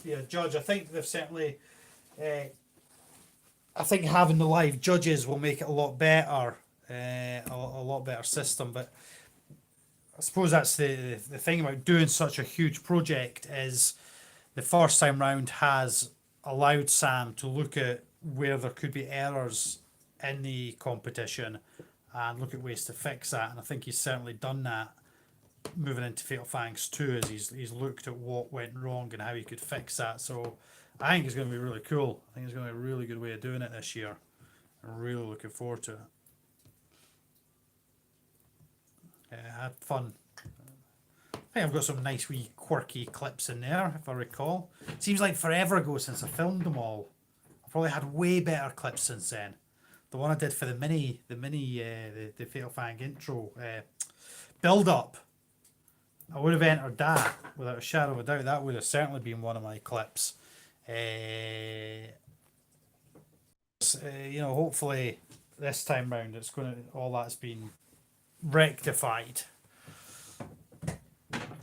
be a judge. I think they've certainly. I think having the live judges will make it a lot better, a lot better system. But I suppose that's the thing about doing such a huge project is the first time round has allowed Sam to look at where there could be errors in the competition and look at ways to fix that. And I think he's certainly done that moving into Fatal Fangs 2 as he's looked at what went wrong and how he could fix that. So I think it's going to be really cool. I think it's going to be a really good way of doing it this year. I'm really looking forward to it. I had fun. I think I've got some nice wee quirky clips in there, if I recall. Seems like forever ago since I filmed them all. I've probably had way better clips since then. The one I did for the Fatal Fang intro build up. I would have entered that without a shadow of a doubt. That would have certainly been one of my clips. Hopefully this time round all that's been rectified.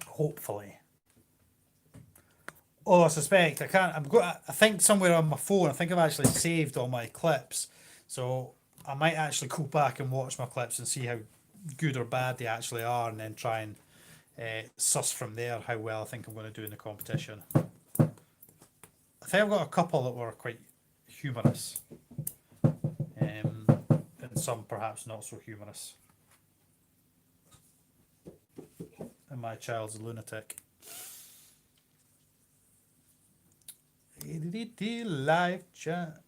Hopefully. Oh, I suspect I think somewhere on my phone, I think I've actually saved all my clips. So I might actually go back and watch my clips and see how good or bad they actually are, and then try and suss from there how well I think I'm going to do in the competition. I think I've got a couple that were quite humorous, and some perhaps not so humorous. And my child's a lunatic. Live chat.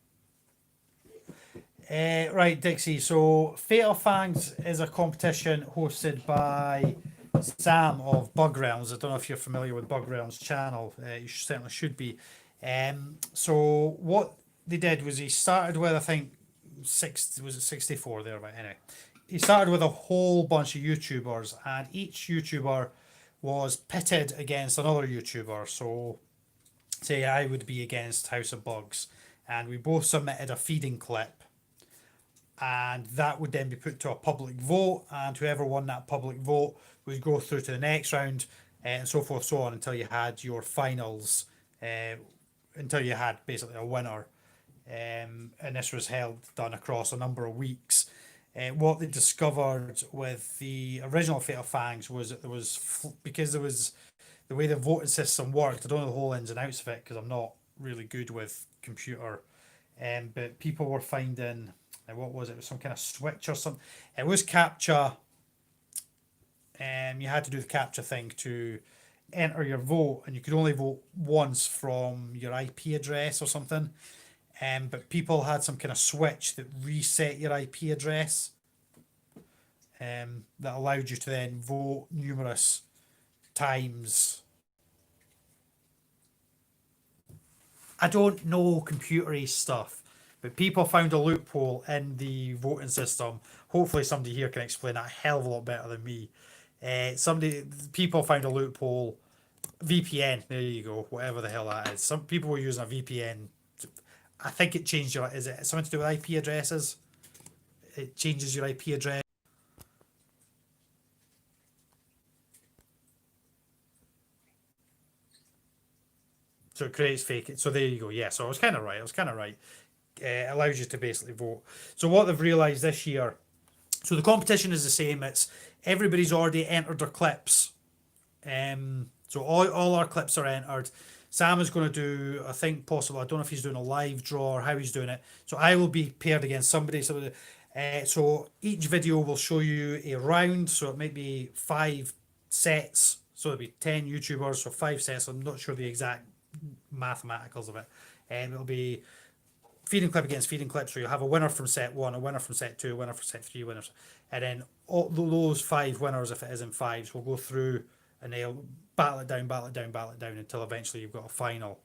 Right, Dixie. So, Fatal Fangs is a competition hosted by Sam of Bug Realms. I don't know if you're familiar with Bug Realms' channel. You certainly should be. So, what they did was he started with, I think, 64 there, but anyway. He started with a whole bunch of YouTubers, and each YouTuber was pitted against another YouTuber. So, say I would be against House of Bugs, and we both submitted a feeding clip, and that would then be put to a public vote, and whoever won that public vote would go through to the next round, and so forth, so on, until you had your finals, until you had basically a winner. And this was done across a number of weeks. What they discovered with the original Fatal Fangs was that there was, because there was the way the voting system worked. I don't know the whole ins and outs of it because I'm not really good with computer. But people were finding, what was it? It was some kind of switch or something. It was CAPTCHA. You had to do the CAPTCHA thing to enter your vote, and you could only vote once from your IP address or something. But people had some kind of switch that reset your IP address, that allowed you to then vote numerous times. I don't know computery stuff, but people found a loophole in the voting system. Hopefully somebody here can explain that a hell of a lot better than me. People found a loophole. VPN, there you go, whatever the hell that is. Some people were using a VPN. I think it changed your, is it something to do with IP addresses? It changes your IP address. So it creates fake. So there you go. Yeah, so I was kind of right. Allows you to basically vote. So what they've realised this year, so the competition is the same. It's everybody's already entered their clips. So all our clips are entered. Sam is going to do, I think, possible. I don't know if he's doing a live draw or how he's doing it. So I will be paired against somebody. So each video will show you a round. So it might be 5 sets. So it'll be 10 YouTubers. So 5 sets. I'm not sure the exact mathematicals of it. It'll be feeding clip against feeding clip. So you'll have a winner from set 1, a winner from set 2, a winner from set 3, winners. And then all those 5 winners, if it is in 5s, will go through and they'll battle it down until eventually you've got a final.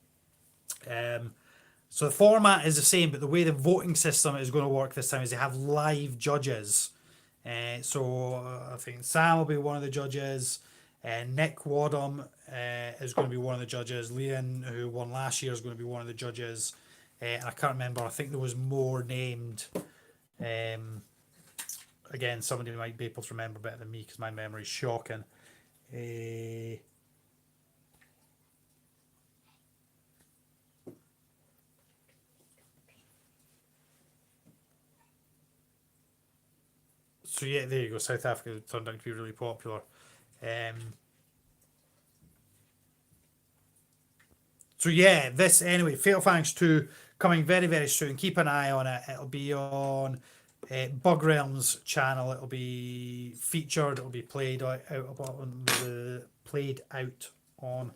So the format is the same, but the way the voting system is going to work this time is they have live judges. So I think Sam will be one of the judges. Nick Wadham is going to be one of the judges. Leon, who won last year, is going to be one of the judges. And I can't remember. I think there was more named. Again, somebody might be able to remember better than me because my memory is shocking. So yeah, there you go. South Africa turned out to be really popular. So yeah, this anyway, Fatal Fangs 2 coming very, very soon. Keep an eye on it. It'll be on Bug Realms channel. It'll be featured. It'll be played out on,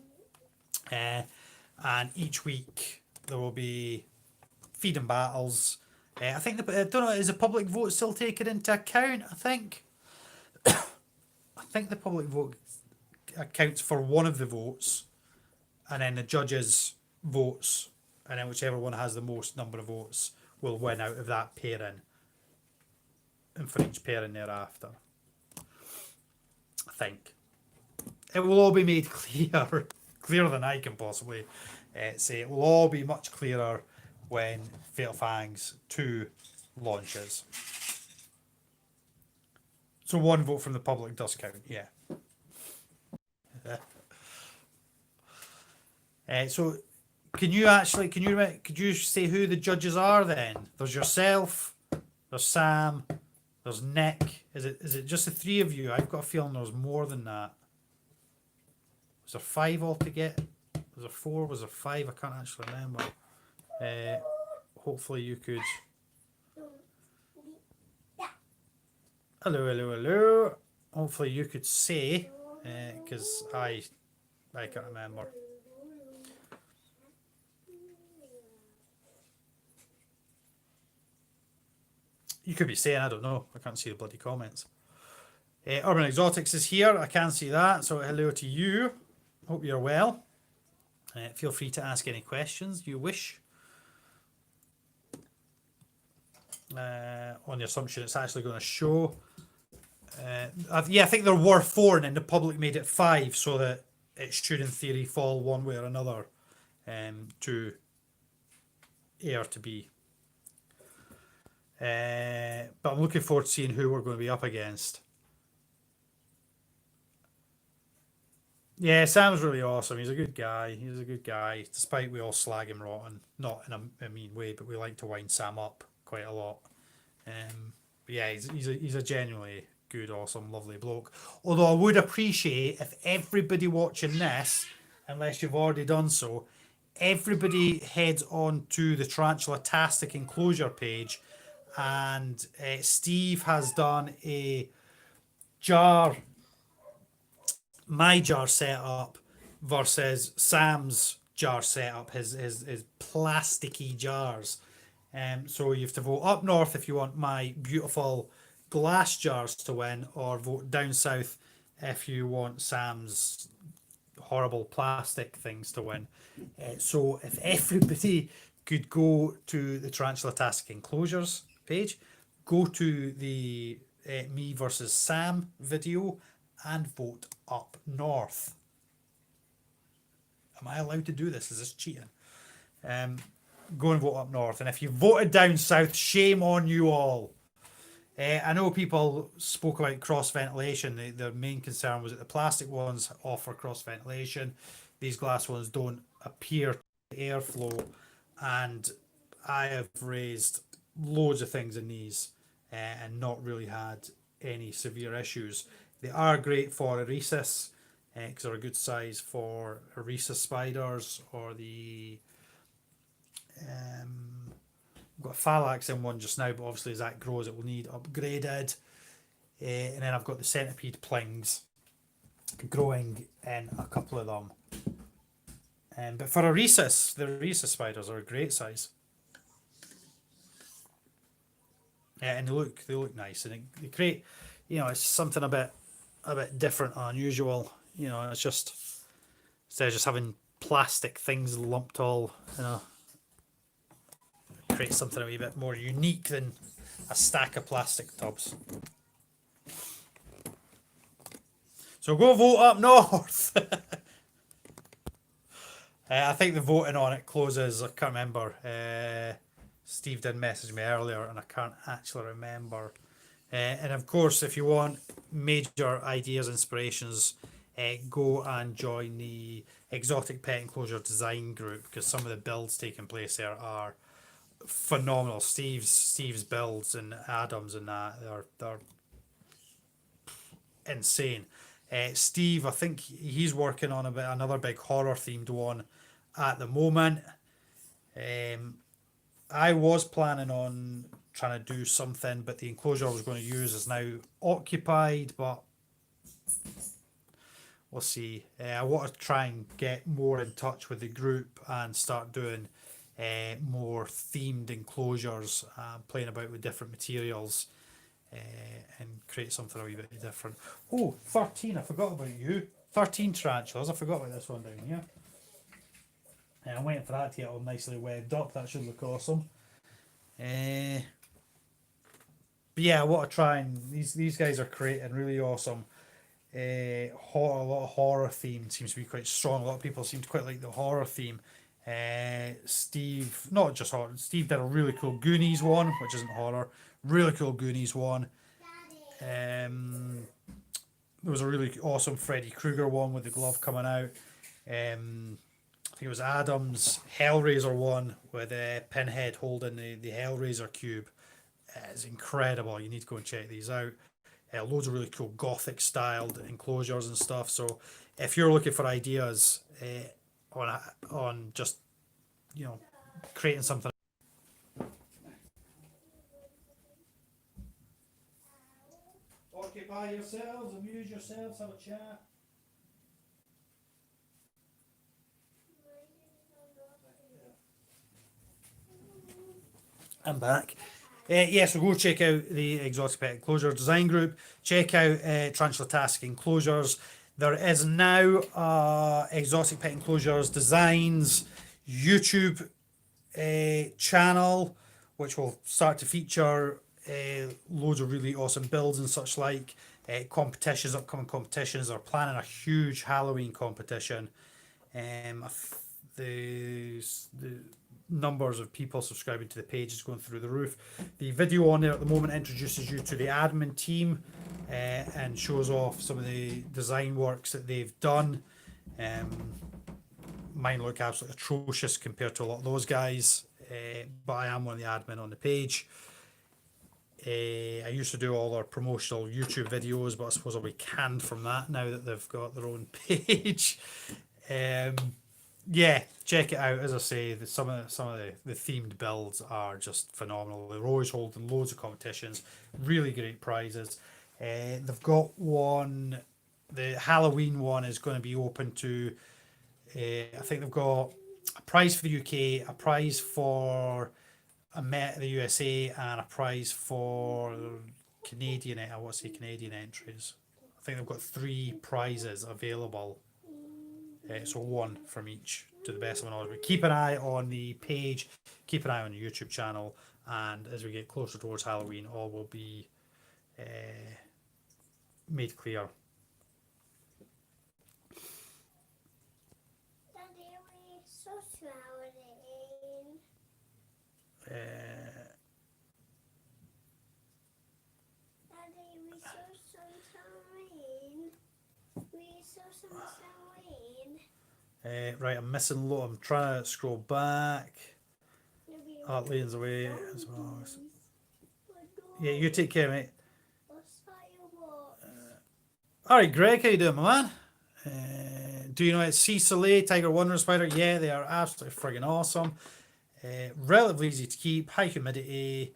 and each week there will be feeding battles. I think I don't know. Is the public vote still taken into account? I think the public vote accounts for one of the votes, and then the judges votes, and then whichever one has the most number of votes will win out of that pairing, and for each pairing thereafter. I think it will all be made clearer than I can possibly say. It will all be much clearer when Fatal Fangs 2 launches. So one vote from the public does count, yeah. So could you say who the judges are then? There's yourself, There's Sam. There's Nick. Is it just the three of you? I've got a feeling there's more than that. Was there 5 altogether? Was there 4? Was there 5? I can't actually remember. Hopefully you could. Hello, hello, hello. Hopefully you could say, because I can't remember. You could be saying, I don't know. I can't see the bloody comments. Urban Exotics is here. I can see that. So hello to you. Hope you're well. Feel free to ask any questions you wish. On the assumption it's actually going to show. Yeah, I think there were 4 and then the public made it 5 so that it should in theory fall one way or another to A or to B. But I'm looking forward to seeing who we're going to be up against. Yeah, Sam's really awesome. He's a good guy. He's a good guy, despite we all slag him rotten. Not in a mean way, but we like to wind Sam up quite a lot. But yeah, he's a genuinely good, awesome, lovely bloke. Although I would appreciate if everybody watching this, unless you've already done so, everybody heads on to the Tarantula-tastic enclosure page, and Steve has done a jar, my jar setup versus Sam's jar setup, his plasticky jars. So you have to vote up north if you want my beautiful glass jars to win, or vote down south if you want Sam's horrible plastic things to win. So if everybody could go to the Tarantula-tastic enclosures page, go to the me versus Sam video and vote up north. Am I allowed to do this? Is this cheating? Go and vote up north. And if you voted down south, shame on you all. I know people spoke about cross ventilation. The main concern was that the plastic ones offer cross ventilation. These glass ones don't appear to airflow. And I have raised loads of things in these and not really had any severe issues. They are great for Rhesus because they're a good size for Rhesus spiders, or the I've got a Phalax in one just now, but obviously as that grows it will need upgraded. And then I've got the centipede plings growing in a couple of them. But for a Rhesus, the Rhesus spiders are a great size. And they look nice, and they create, it's something a bit different and unusual. It's just, instead of just having plastic things lumped all, create something a wee bit more unique than a stack of plastic tubs. So go vote up north. I think the voting on it closes, I can't remember. Steve did message me earlier and I can't actually remember. And of course, if you want major ideas, inspirations, go and join the Exotic Pet Enclosure Design Group, because some of the builds taking place there are phenomenal. Steve's builds and Adam's and that, they're insane. Steve, I think he's working on another big horror themed one at the moment. I was planning on trying to do something, but the enclosure I was going to use is now occupied, but we'll see. I want to try and get more in touch with the group and start doing more themed enclosures, playing about with different materials, and create something a wee bit different. Oh, 13, I forgot about you. 13 tarantulas, I forgot about this one down here. And I'm waiting for that to get all nicely webbed up. That should look awesome. But yeah, I want to try and these guys are creating really awesome. A lot of horror theme seems to be quite strong. A lot of people seem to quite like the horror theme. Steve, not just horror. Steve did a really cool Goonies one, which isn't horror. Really cool Goonies one. There was a really awesome Freddy Krueger one with the glove coming out. I think it was Adam's Hellraiser one with Pinhead holding the Hellraiser cube. is incredible. You need to go and check these out. Loads of really cool gothic styled enclosures and stuff. So if you're looking for ideas on just, you know, creating something. Occupy yourselves, amuse yourselves, have a chat. I'm back. So go check out the Exotic Pet Enclosure Design Group. Check out Tarantula Task Enclosures. There is now Exotic Pet Enclosures Designs YouTube channel, which will start to feature loads of really awesome builds and such like. Competitions, upcoming competitions. They're planning a huge Halloween competition. The numbers of people subscribing to the page is going through the roof. The video on there at the moment introduces you to the admin team and shows off some of the design works that they've done. Mine look absolutely atrocious compared to a lot of those guys, but I am one of the admin on the page. I used to do all our promotional YouTube videos, but I suppose I'll be canned from that now that they've got their own page. Yeah, check it out. As I say, some of the themed builds are just phenomenal. They're always holding loads of competitions, really great prizes. They've got one. The Halloween one is going to be open to. I think they've got a prize for the UK, a prize for the USA, and a prize for Canadian. I want to say Canadian entries. I think they've got 3 prizes available. So one from each, to the best of my knowledge. But keep an eye on the page, keep an eye on the YouTube channel, and as we get closer towards Halloween, all will be made clear. Daddy, we so Halloween. Daddy, we so Halloween. We so Halloween. Right, I'm missing low. I'm trying to scroll back. Art Lane's away as well. Yeah, you take care, mate. Alright, Greg, how you doing, my man? Do you know it's Sea Soleil, Tiger Wonder Spider? Yeah, they are absolutely friggin' awesome. Relatively easy to keep, high humidity,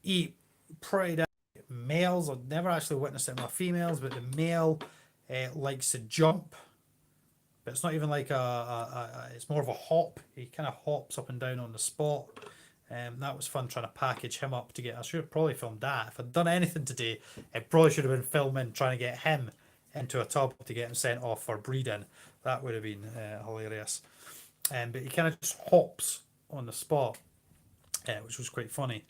eat pretty males. I've never actually witnessed it in my females, but the male likes to jump. But it's not even like it's more of a hop. He kind of hops up and down on the spot. That was fun trying to package him up to get. I should have probably filmed that. If I'd done anything today, it probably should have been filming trying to get him into a tub to get him sent off for breeding. That would have been hilarious. But he kind of just hops on the spot, which was quite funny.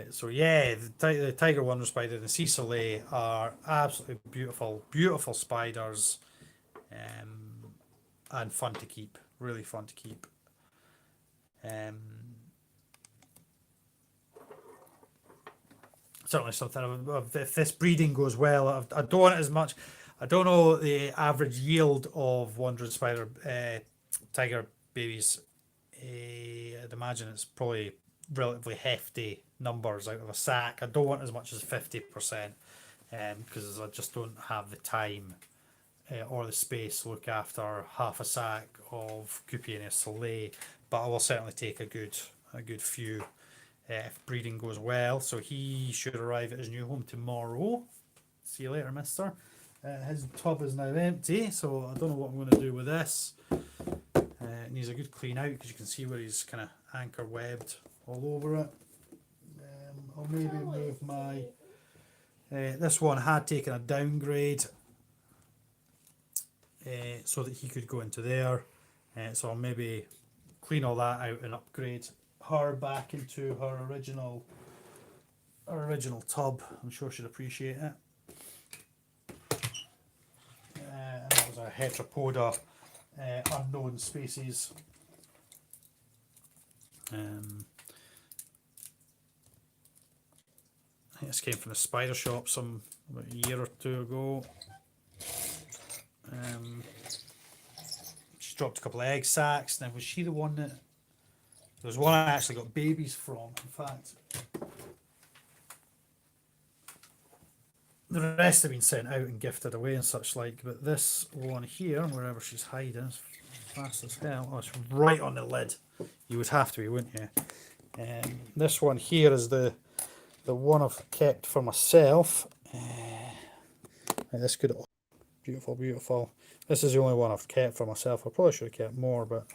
So yeah, the Tiger Wonder Spider and the Sea Soleil are absolutely beautiful, beautiful spiders. And fun to keep, really fun to keep. Certainly something if this breeding goes well, I don't want it as much. I don't know the average yield of wandering spider tiger babies. I'd imagine it's probably relatively hefty numbers out of a sack. I don't want as much as 50%, because I just don't have the time or the space to look after half a sack of Cupianus Soleil, but I will certainly take a good few if breeding goes well. So he should arrive at his new home tomorrow. See you later, mister. His tub is now empty, so I don't know what I'm going to do with this. It needs a good clean out because you can see where he's kind of anchor webbed all over it. I'll maybe move my... this one had taken a downgrade, so that he could go into there. So I'll maybe clean all that out and upgrade her back into her original tub. I'm sure she'd appreciate it. And that was a Heteropoda unknown species. I think this came from the spider shop about a year or 2 ago. She dropped a couple of egg sacs. Now, was she the one that There's one I actually got babies from, in fact. The rest have been sent out and gifted away and such like, but this one here, wherever she's hiding, is fast as hell. Oh, it's right on the lid. You would have to be, wouldn't you? This one here is the one I've kept for myself. This could, beautiful, beautiful. This is the only one I've kept for myself. I probably should have kept more, but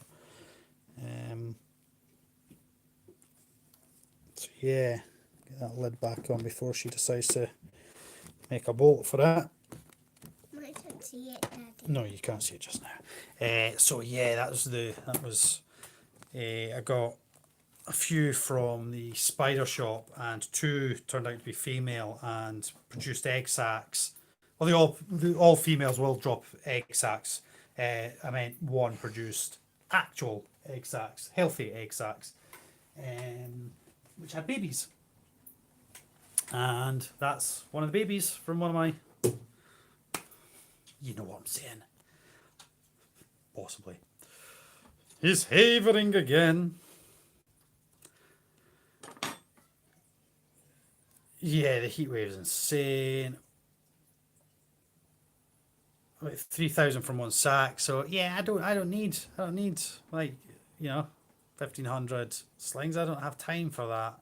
so yeah, get that lid back on before she decides to make a bolt for it. I can't see it, Daddy. No, you can't see it just now. So yeah, that was I got a few from the spider shop, and 2 turned out to be female and produced egg sacs. Well, all females will drop egg sacs. I meant 1 produced actual egg sacs, healthy egg sacs, which had babies. And that's one of the babies from one of my, you know what I'm saying, possibly. He's havering again. Yeah, the heat wave is insane. Like 3,000 from one sack. So yeah, I don't need like, 1,500 slings. I don't have time for that.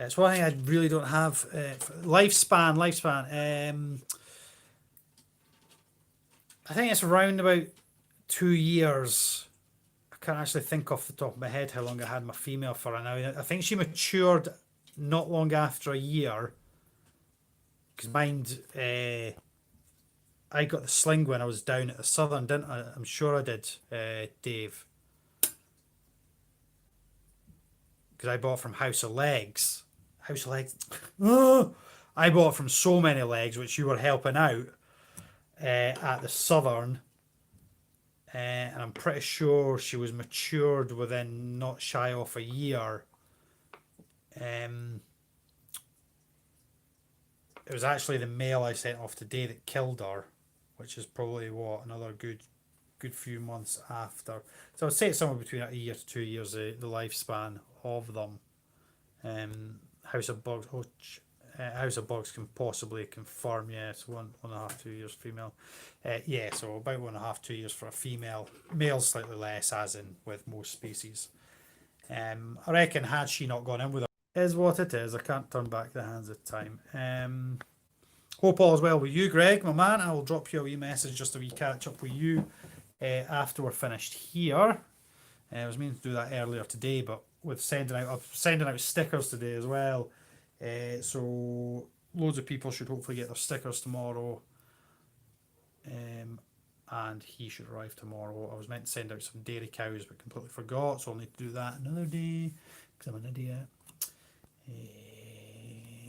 It's one thing I really don't have. Lifespan. I think it's around about 2 years. I can't actually think off the top of my head how long I had my female for now. I think she matured not long after a year. Because mind, I got the sling when I was down at the Southern, didn't I? I'm sure I did, Dave. Because I bought from House of Legs. House of Legs. I bought from So Many Legs, which you were helping out at the Southern. And I'm pretty sure she was matured within not shy off a year. It was actually the male I sent off today that killed her, which is probably what, another good few months after. So I'd say it's somewhere between a year to 2 years, the lifespan of them. House of Bugs, House of Bugs can possibly confirm, yeah, it's 1.5, 2 years female. Yeah, so about 1.5, 2 years for a female. Male slightly less, as in with most species. I reckon had she not gone in with her, is what it is. I can't turn back the hands of time. Hope all is well with you, Greg, my man. I will drop you a wee message, just a wee catch up with you after we're finished here. I was meaning to do that earlier today, but with sending out stickers today as well. So loads of people should hopefully get their stickers tomorrow. And he should arrive tomorrow. I was meant to send out some dairy cows, but completely forgot, so I'll need to do that another day because I'm an idiot.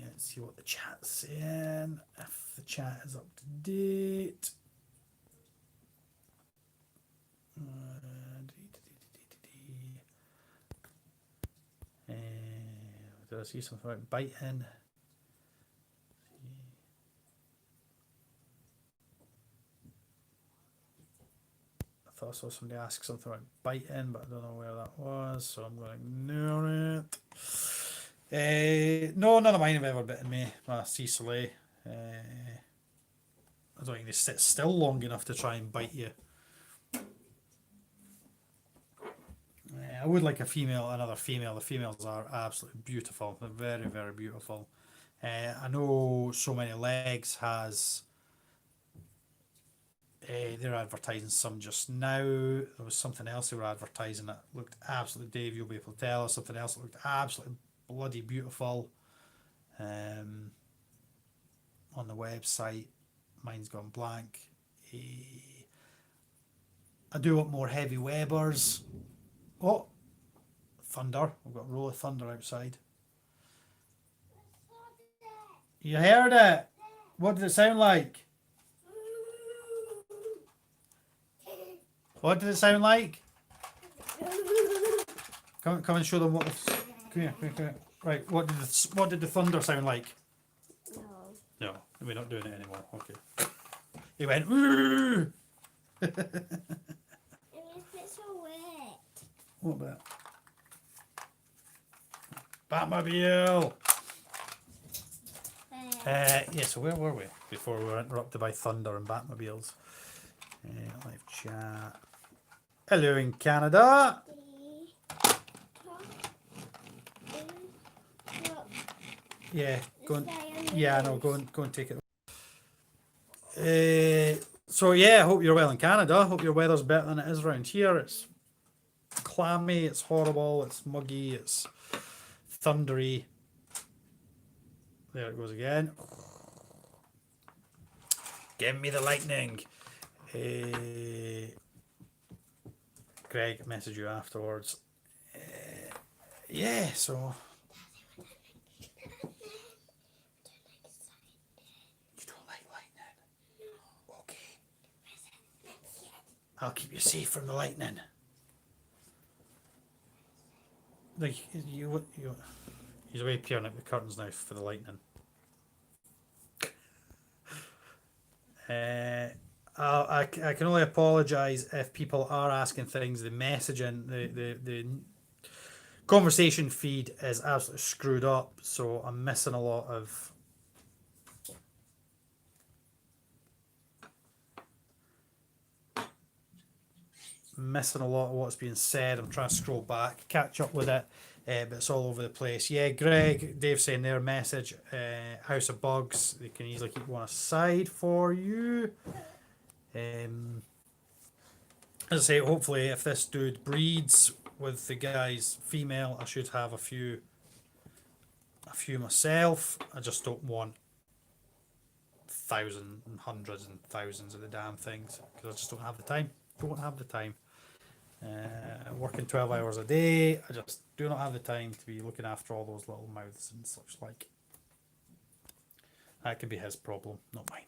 Let's see what the chat's saying. If the chat is up to date. Did I see something about biting? I thought I saw somebody ask something about biting, but I don't know where that was, so I'm going to ignore it. No, none of mine have ever bitten me. Cecily. I don't think they sit still long enough to try and bite you. I would like another female. The females are absolutely beautiful. They're very, very beautiful. I know So Many Legs has. They're advertising some just now. There was something else they were advertising that looked absolutely. Dave, you'll be able to tell us something else that looked absolutely bloody beautiful. On the website, mine's gone blank. I do want more heavy Webers. Oh, thunder. We've got a roll of thunder outside. You heard it? What did it sound like? What did it sound like? Come and show them what. Come here. Right. What did the thunder sound like? No, we're not doing it anymore. Okay. He went, "Ooh!" It makes it so wet. What about Batmobile? Yeah, so where were we before we were interrupted by thunder and Batmobiles? Live chat. Hello in Canada. Yeah, go and, yeah, no, go and take it. So yeah, I hope you're well in Canada. Hope your weather's better than it is around here. It's clammy, it's horrible, it's muggy, it's thundery. There it goes again. Give me the lightning. Greg, message you afterwards. Yeah, so. You don't like lightning? Okay. I'll keep you safe from the lightning. Like, he's away peering at the curtains now for the lightning. I can only apologise if people are asking things. The messaging, the conversation feed is absolutely screwed up, so I'm missing a lot of what's being said. I'm trying to scroll back, catch up with it, but it's all over the place. Yeah, Greg, Dave saying their message, House of Bugs, they can easily keep one aside for you. As I say, hopefully if this dude breeds with the guy's female, I should have a few myself. I just don't want thousands and hundreds and thousands of the damn things because I just don't have the time. Working 12 hours a day, I just do not have the time to be looking after all those little mouths and such like. That could be his problem, not mine.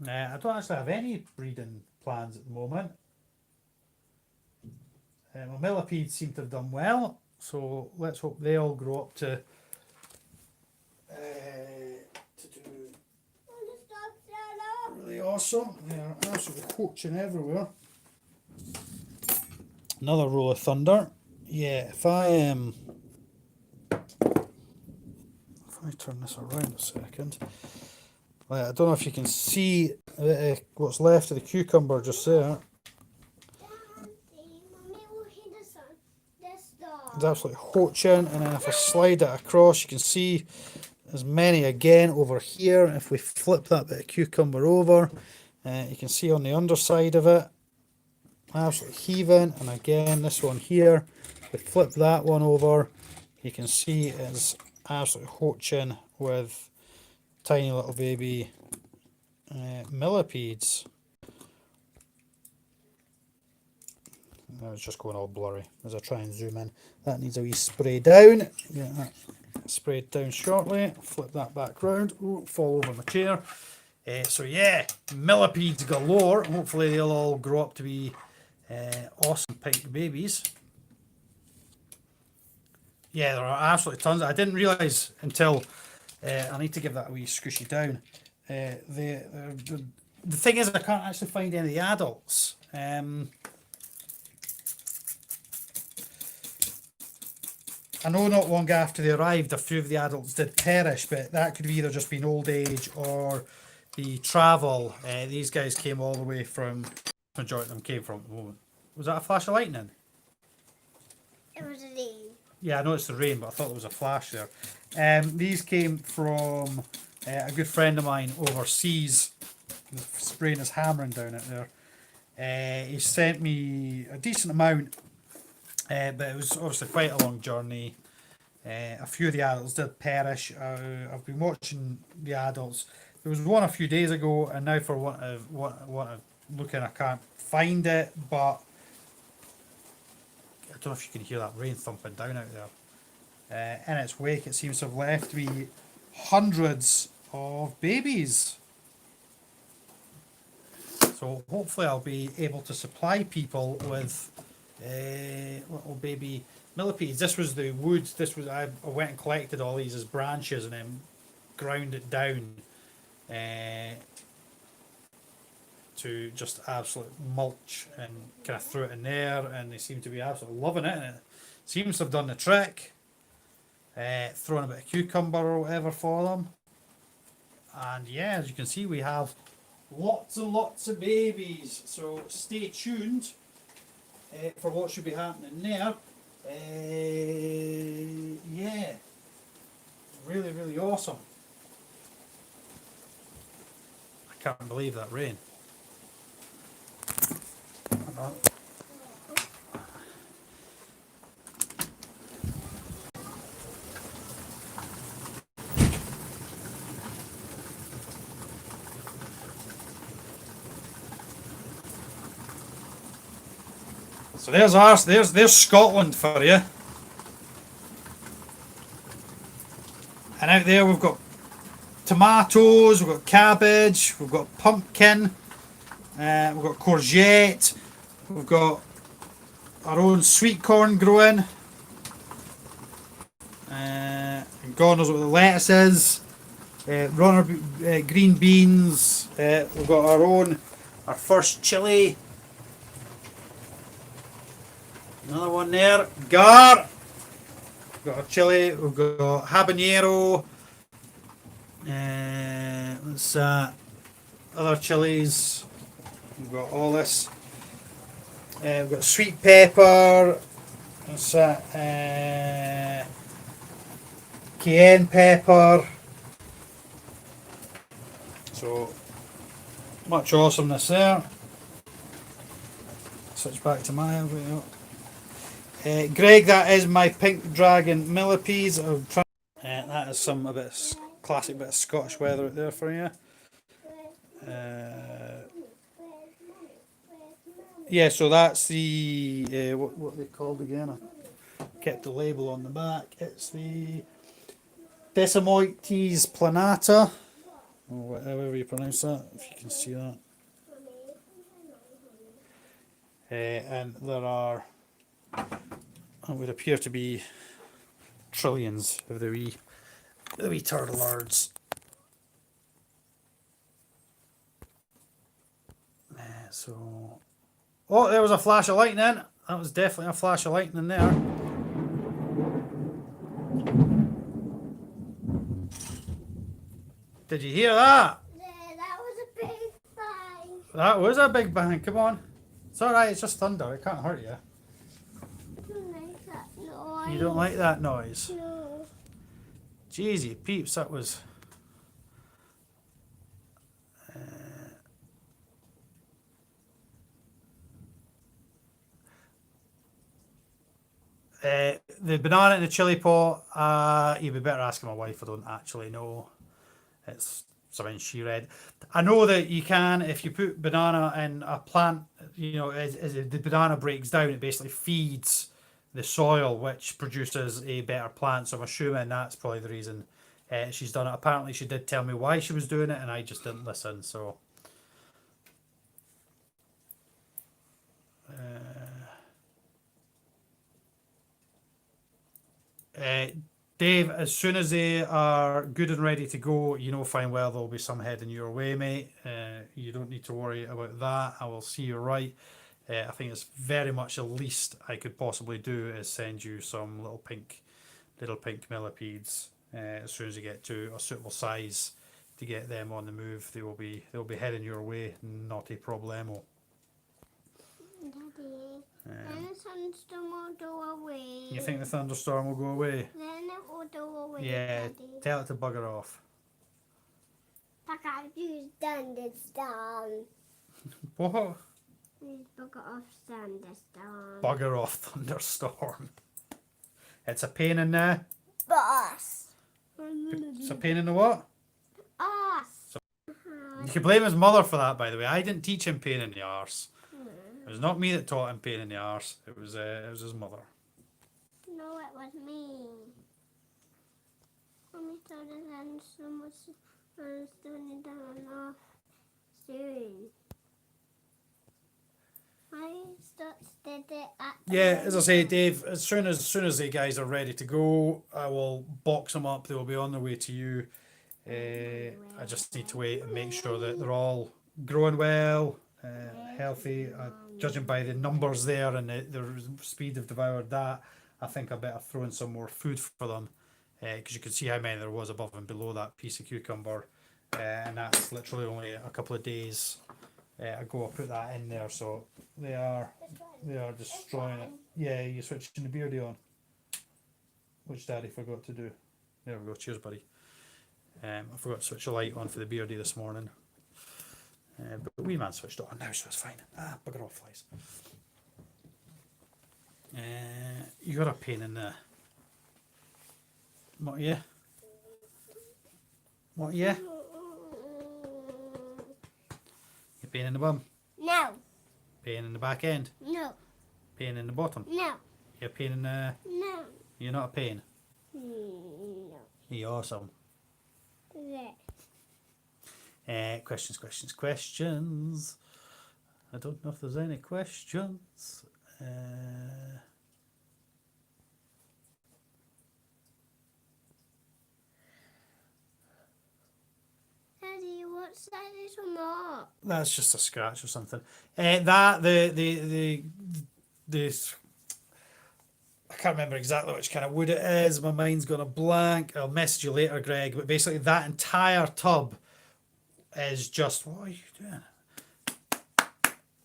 I don't actually have any breeding plans at the moment. My millipedes seem to have done well, so let's hope they all grow up to do really awesome. They're absolutely coaching everywhere. Another roll of thunder. Yeah, if I turn this around a second. I don't know if you can see what's left of the cucumber just there. It's absolutely hoaching, and then if I slide it across, you can see there's many again over here. If we flip that bit of cucumber over, you can see on the underside of it, absolutely heaving. And again, this one here, if we flip that one over, you can see it's absolutely hoaching with tiny little baby millipedes. Now it's just going all blurry as I try and zoom in. That needs a wee spray down. Get that sprayed down shortly. Flip that back round. Ooh, fall over my chair. So yeah, millipedes galore. Hopefully they'll all grow up to be awesome pink babies. Yeah, there are absolutely tons. I didn't realise until I need to give that a wee squishy down. The thing is, I can't actually find any of the adults. I know not long after they arrived, a few of the adults did perish, but that could have either just been old age or the travel. These guys came all the way from, the majority of them came from, was that a flash of lightning? It was rain. Yeah, I know it's the rain, but I thought there was a flash there. These came from a good friend of mine overseas. The spraying is hammering down out there. He sent me a decent amount, but it was obviously quite a long journey. A few of the adults did perish. I've been watching the adults. There was one a few days ago, and now for want of looking, I can't find it, but I don't know if you can hear that rain thumping down out there. In its wake, it seems to have left me hundreds of babies. So hopefully I'll be able to supply people with little baby Millipedes. This was the wood. This was I went and collected all these as branches and then ground it down to just absolute mulch and kind of threw it in there, and they seem to be absolutely loving it. And it seems to have done the trick. Throwing a bit of cucumber or whatever for them, and yeah, as you can see, we have lots and lots of babies. So stay tuned for what should be happening there. Yeah, really, really awesome. I can't believe that rain. So there's ours. There's Scotland for you. And out there we've got tomatoes, we've got cabbage, we've got pumpkin, we've got courgette, we've got our own sweet corn growing. And God knows what the lettuce is. Runner green beans. We've got our first chilli. Another one there. Gar. We've got our chilli. We've got habanero. What's that? Other chilies. We've got all this. We've got sweet pepper. What's that? Cayenne pepper. So much awesomeness there. Switch back to my Greg, that is my pink dragon millipedes. That is a bit of classic bit of Scottish weather out there for you. Yeah, so that's the what they called again. I kept the label on the back. It's the Desimoides planata, or whatever you pronounce that, if you can see that. And there are, it would appear to be trillions of the wee turtle birds. So, oh, there was a flash of lightning. That was definitely a flash of lightning there. Did you hear that? Yeah, that was a big bang. That was a big bang. Come on. It's alright, it's just thunder. It can't hurt you. I don't like that noise. You don't like that noise? No. Jeezy peeps, that was... the banana in the chili pot, you'd be better asking my wife. I don't actually know. It's something she read. I know that you can, if you put banana in a plant, you know, as the banana breaks down, it basically feeds the soil, which produces a better plant. So I'm assuming that's probably the reason she's done it. Apparently she did tell me why she was doing it, and I just didn't listen. So Dave, as soon as they are good and ready to go, you know fine well there'll be some heading your way, mate. You don't need to worry about that. I will see you right. I think it's very much the least I could possibly do is send you some little pink millipedes as soon as you get to a suitable size to get them on the move. They'll be heading your way, not a problemo. Daddy, then the thunderstorm will go away. You think the thunderstorm will go away? Then it will go away, Yeah, Daddy. tell it to bugger off. I can't use thunderstorm. What? Please bugger off thunderstorm. Bugger off thunderstorm. It's a pain in the... Boss. It's a pain in the what? Us. You can blame his mother for that, by the way. I didn't teach him pain in the arse. It was not me that taught him pain in the arse. It was his mother. No, it was me. Mommy thought the thunderstorm was turning down off soon. I started it at Yeah, as I say, Dave, as soon as the guys are ready to go, I will box them up. They will be on their way to you. I just need to wait and make sure that they're all growing well, healthy. Judging by the numbers there and the speed they've devoured that, I think I better throw in some more food for them, because you can see how many there was above and below that piece of cucumber, and that's literally only a couple of days ago I put that in there, so they are destroying it. Yeah, you're switching the beardy on, which Daddy forgot to do. There we go. Cheers, buddy. I forgot to switch the light on for the beardy this morning. But the wee man switched it on now, so it's fine. Ah, bugger off, flies. You're a pain in the... What are you? What are you? You pain in the bum? No. Pain in the back end? No. Pain in the bottom? No. You're a pain in the... No. You're not a pain? No. You're awesome. Yes. Questions. I don't know if there's any questions. Daddy, what's that little mark? That's just a scratch or something. The I can't remember exactly which kind of wood it is. My mind's gone a blank. I'll message you later, Greg. But basically, that entire tub is just... What are you doing?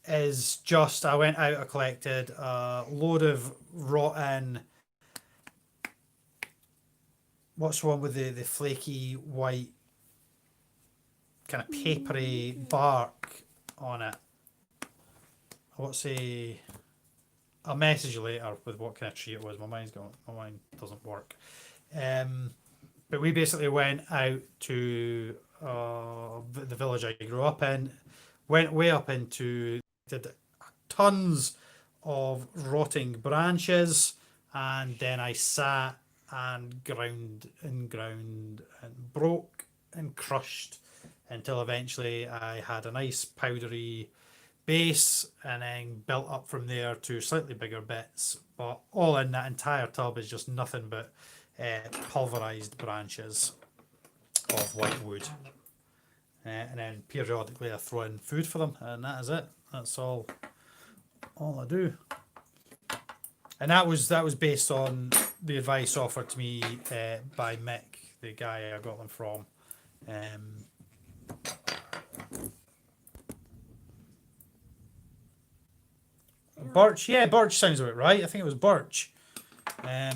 Is just... I went out, I collected a load of rotten... What's the one with the flaky white kind of papery bark on it? What's a... I'll message you later with what kind of tree it was. My mind doesn't work. But we basically went out to the village I grew up in, went way up into, did tons of rotting branches, and then I sat and ground and broke and crushed until eventually I had a nice powdery base, and then built up from there to slightly bigger bits. But all in that entire tub is just nothing but pulverized branches of white wood, and then periodically I throw in food for them, and that is it. That's all I do. And that was based on the advice offered to me by Mick, the guy I got them from. Birch, yeah, Birch sounds about right. I think it was Birch. I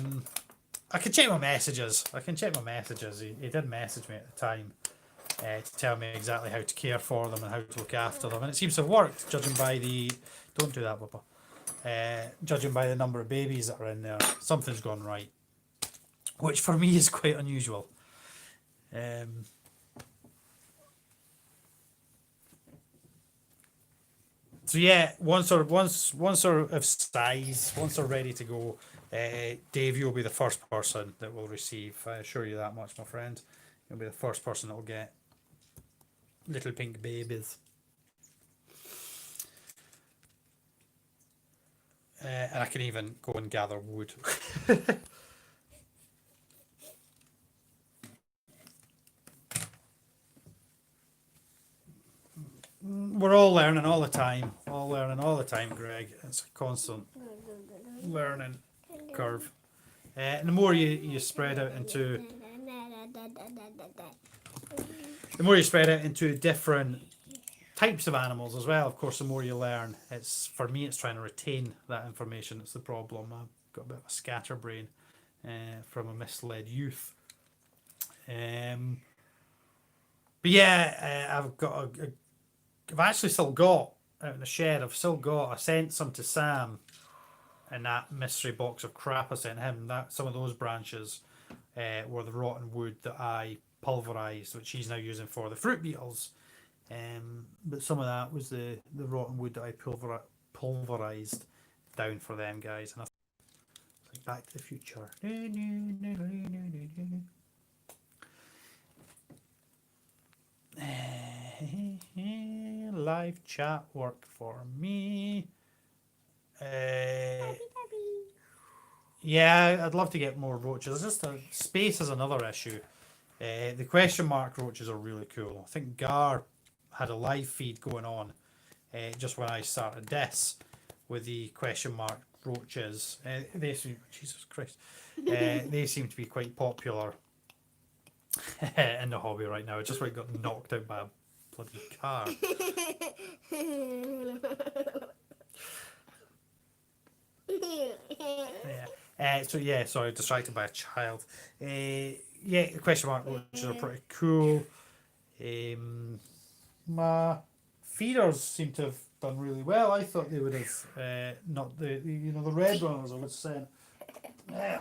can check my messages. He did message me at the time to tell me exactly how to care for them and how to look after them, and it seems to have worked, judging by the... Don't do that, Papa. Judging by the number of babies that are in there, something's gone right, which for me is quite unusual. So yeah, once they're of size, once they're ready to go, Dave, you'll be the first person that will receive. I assure you that much, my friend. You'll be the first person that will get little pink babies. And I can even go and gather wood. We're all learning all the time. Greg. It's a constant learning curve. And the more you spread out into... The more you spread out into different types of animals as well, of course, the more you learn. For me, it's trying to retain that information. It's the problem. I've got a bit of a scatterbrain from a misled youth. But yeah, I've actually still got, out in the shed, I sent some to Sam in that mystery box of crap I sent him. Some of those branches were the rotten wood that I pulverised, which he's now using for the fruit beetles. But some of that was the rotten wood that I pulverised down for them guys. And I think Back to the Future. Live chat work for me. Yeah, I'd love to get more roaches. It's just space is another issue. The question mark roaches are really cool. I think Gar had a live feed going on just when I started this with the question mark roaches. They seem, Jesus Christ, they seem to be quite popular in the hobby right now. It just like got knocked out by a bloody car. Yeah. Sorry, distracted by a child. Yeah, the question mark roaches are pretty cool. My feeders seem to have done really well. I thought they would have not the the red runners I was saying.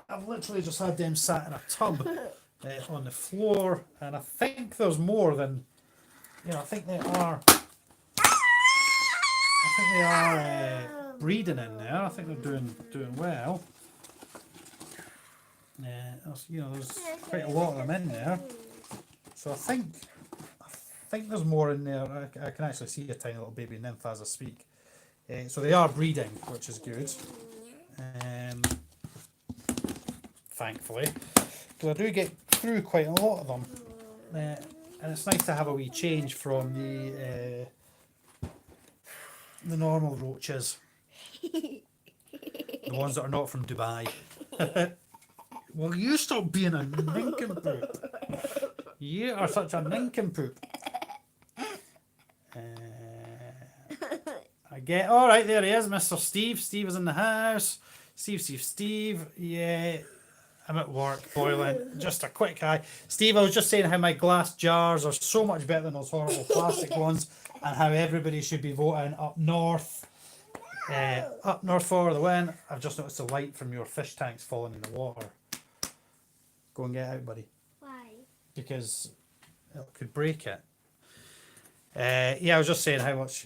I've literally just had them sat in a tub on the floor, and I think there's more than I think they are. I think they are breeding in there. I think they're doing well. There's quite a lot of them in there. So I think there's more in there. I can actually see a tiny little baby nymph as I speak. So they are breeding, which is good. Thankfully, because I do get through quite a lot of them, and it's nice to have a wee change from the normal roaches, the ones that are not from Dubai. Well, you stop being a nincompoop. You are such a nincompoop. I get. All right, there he is, Mr. Steve. Steve is in the house. Steve. Yeah, I'm at work, boiling. Just a quick hi. Steve, I was just saying how my glass jars are so much better than those horrible plastic ones, and how everybody should be voting up north. Up north for the win. I've just noticed the light from your fish tanks falling in the water. Go and get out, buddy. Why? Because it could break it. I was just saying how much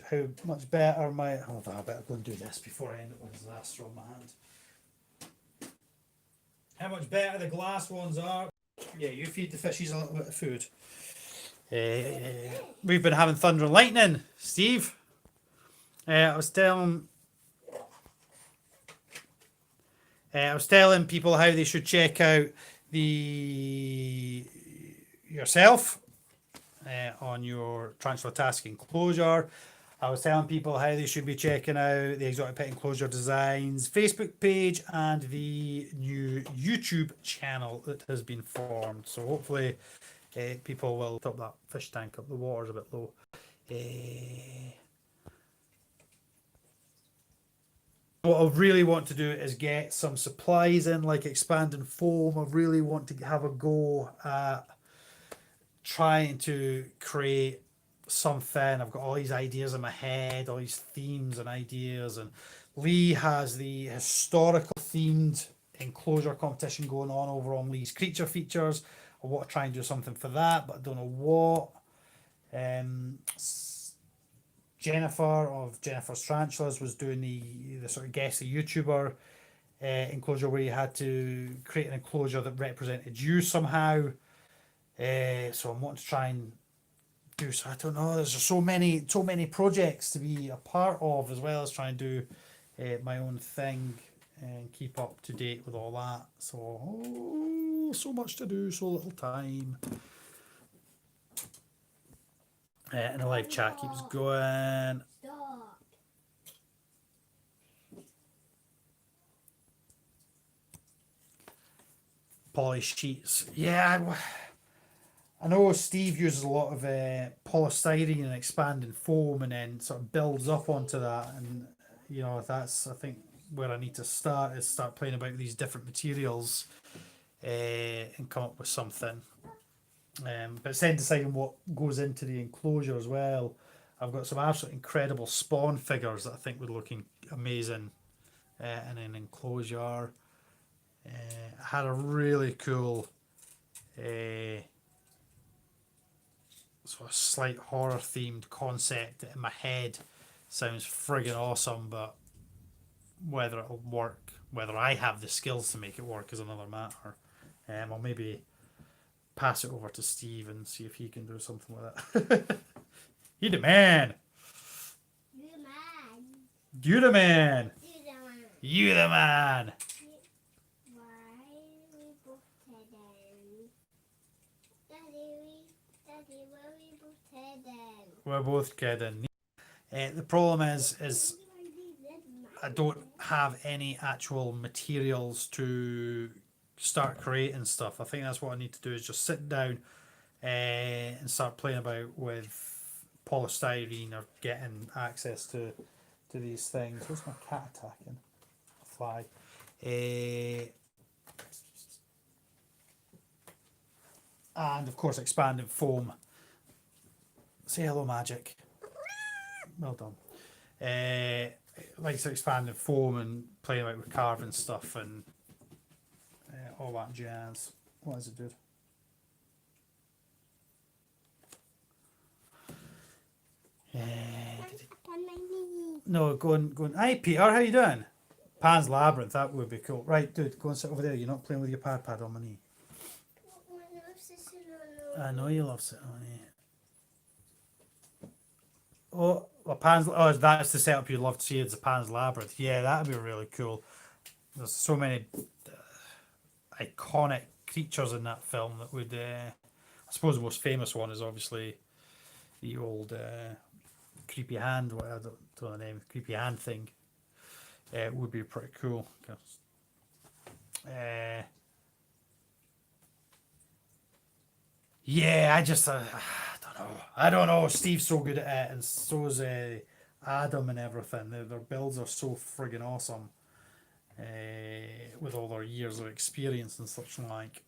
better my. Hold on, I better go and do this before I end up with a disaster on my hand. How much better the glass ones are. Yeah, you feed the fishies a little bit of food. We've been having thunder and lightning, Steve. I was telling people how they should check out yourself on your transfer task enclosure. I was telling people how they should be checking out the Exotic Pet Enclosure Designs Facebook page and the new YouTube channel that has been formed. So hopefully people will top that fish tank up. The water's a bit low. What I really want to do is get some supplies in, like expanding foam. I really want to have a go at trying to create something. I've got all these ideas in my head, all these themes and ideas, and Lee has the historical themed enclosure competition going on over on Lee's Creature Features. I want to try and do something for that, but I don't know what. Jennifer of Jennifer's Tarantulas was doing the sort of guess the YouTuber enclosure where you had to create an enclosure that represented you somehow. So I'm wanting to try and do so. I don't know. There's just so many projects to be a part of, as well as try and do my own thing and keep up to date with all that. So so much to do, so little time. And the live chat keeps going. Stop. Polished sheets. Yeah, I know Steve uses a lot of polystyrene and expanding foam, and then sort of builds up onto that. And that's I think where I need to start playing about these different materials and come up with something. But it's then deciding what goes into the enclosure as well. I've got some absolutely incredible spawn figures that I think would look amazing in an enclosure. I had a really cool sort of slight horror themed concept that in my head sounds friggin' awesome, but whether it'll work, whether I have the skills to make it work is another matter. I'll maybe pass it over to Steve and see if he can do something with it. You the man. You man. You the man. You the man. You the man. Why we both heading? Daddy, where we both heading? We're both kidding. The problem is I don't have any actual materials to start creating stuff. I think that's what I need to do is just sit down and start playing about with polystyrene or getting access to these things. What's my cat attacking? A fly. And of course expanding foam. Say hello, Magic. Well done. Like to expanding foam and playing about with carving stuff and all that jazz. What is it, dude? On my knee. No, go on. Hi, Peter. How you doing? Pan's Labyrinth. That would be cool. Right, dude. Go and sit over there. You're not playing with your pad on my knee. I know you love sitting on it. Oh, well, Pan's. Oh, that's the setup you'd love to see. It's a Pan's Labyrinth. Yeah, that'd be really cool. There's so many iconic creatures in that film that would. I suppose the most famous one is obviously the old creepy hand. What I don't know the name. Creepy hand thing. It would be pretty cool. Yeah, I just don't know. I don't know. Steve's so good at it, and so is Adam and everything. Their builds are so friggin' awesome. With all their years of experience and such like,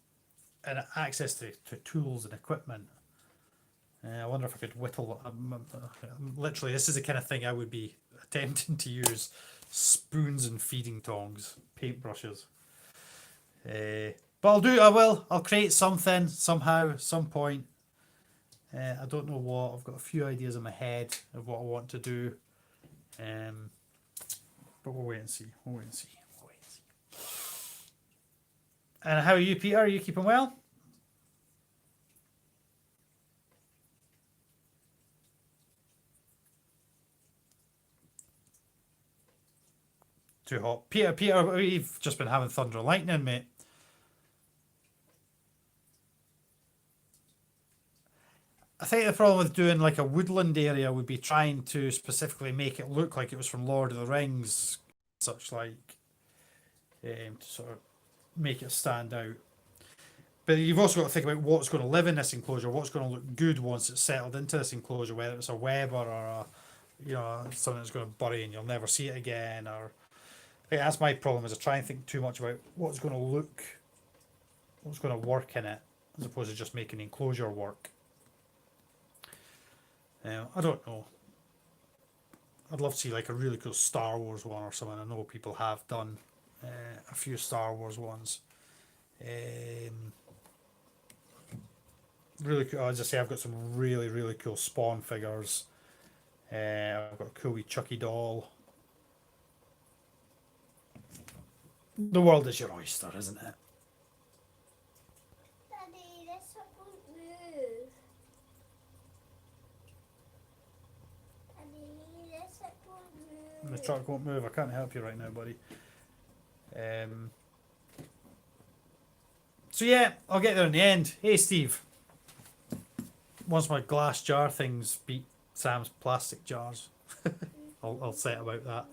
and access to tools and equipment. I wonder if I could whittle. Literally, this is the kind of thing I would be attempting to use: spoons and feeding tongs, paintbrushes. But I'll do. I will. I'll create something somehow, some point. I don't know what. I've got a few ideas in my head of what I want to do. But we'll wait and see. We'll wait and see. We'll wait and see. And how are you, Peter? Are you keeping well? Too hot. Peter, we've just been having thunder and lightning, mate. I think the problem with doing like a woodland area would be trying to specifically make it look like it was from Lord of the Rings, such like, to sort of make it stand out. But you've also got to think about what's going to live in this enclosure, what's going to look good once it's settled into this enclosure, whether it's a web or a, something that's going to bury and you'll never see it again. Or I think that's my problem is I try and think too much about what's going to look, what's going to work in it, as opposed to just making the enclosure work. I don't know. I'd love to see like a really cool Star Wars one or something. I know people have done a few Star Wars ones. Really cool. As I say, I've got some really cool Spawn figures. I've got a cool wee Chucky doll. The world is your oyster, isn't it? Daddy, this won't move. Daddy, this won't move. The truck won't move. I can't help you right now, buddy. So yeah, I'll get there in the end. Hey, Steve. Once my glass jar things beat Sam's plastic jars, I'll set about that.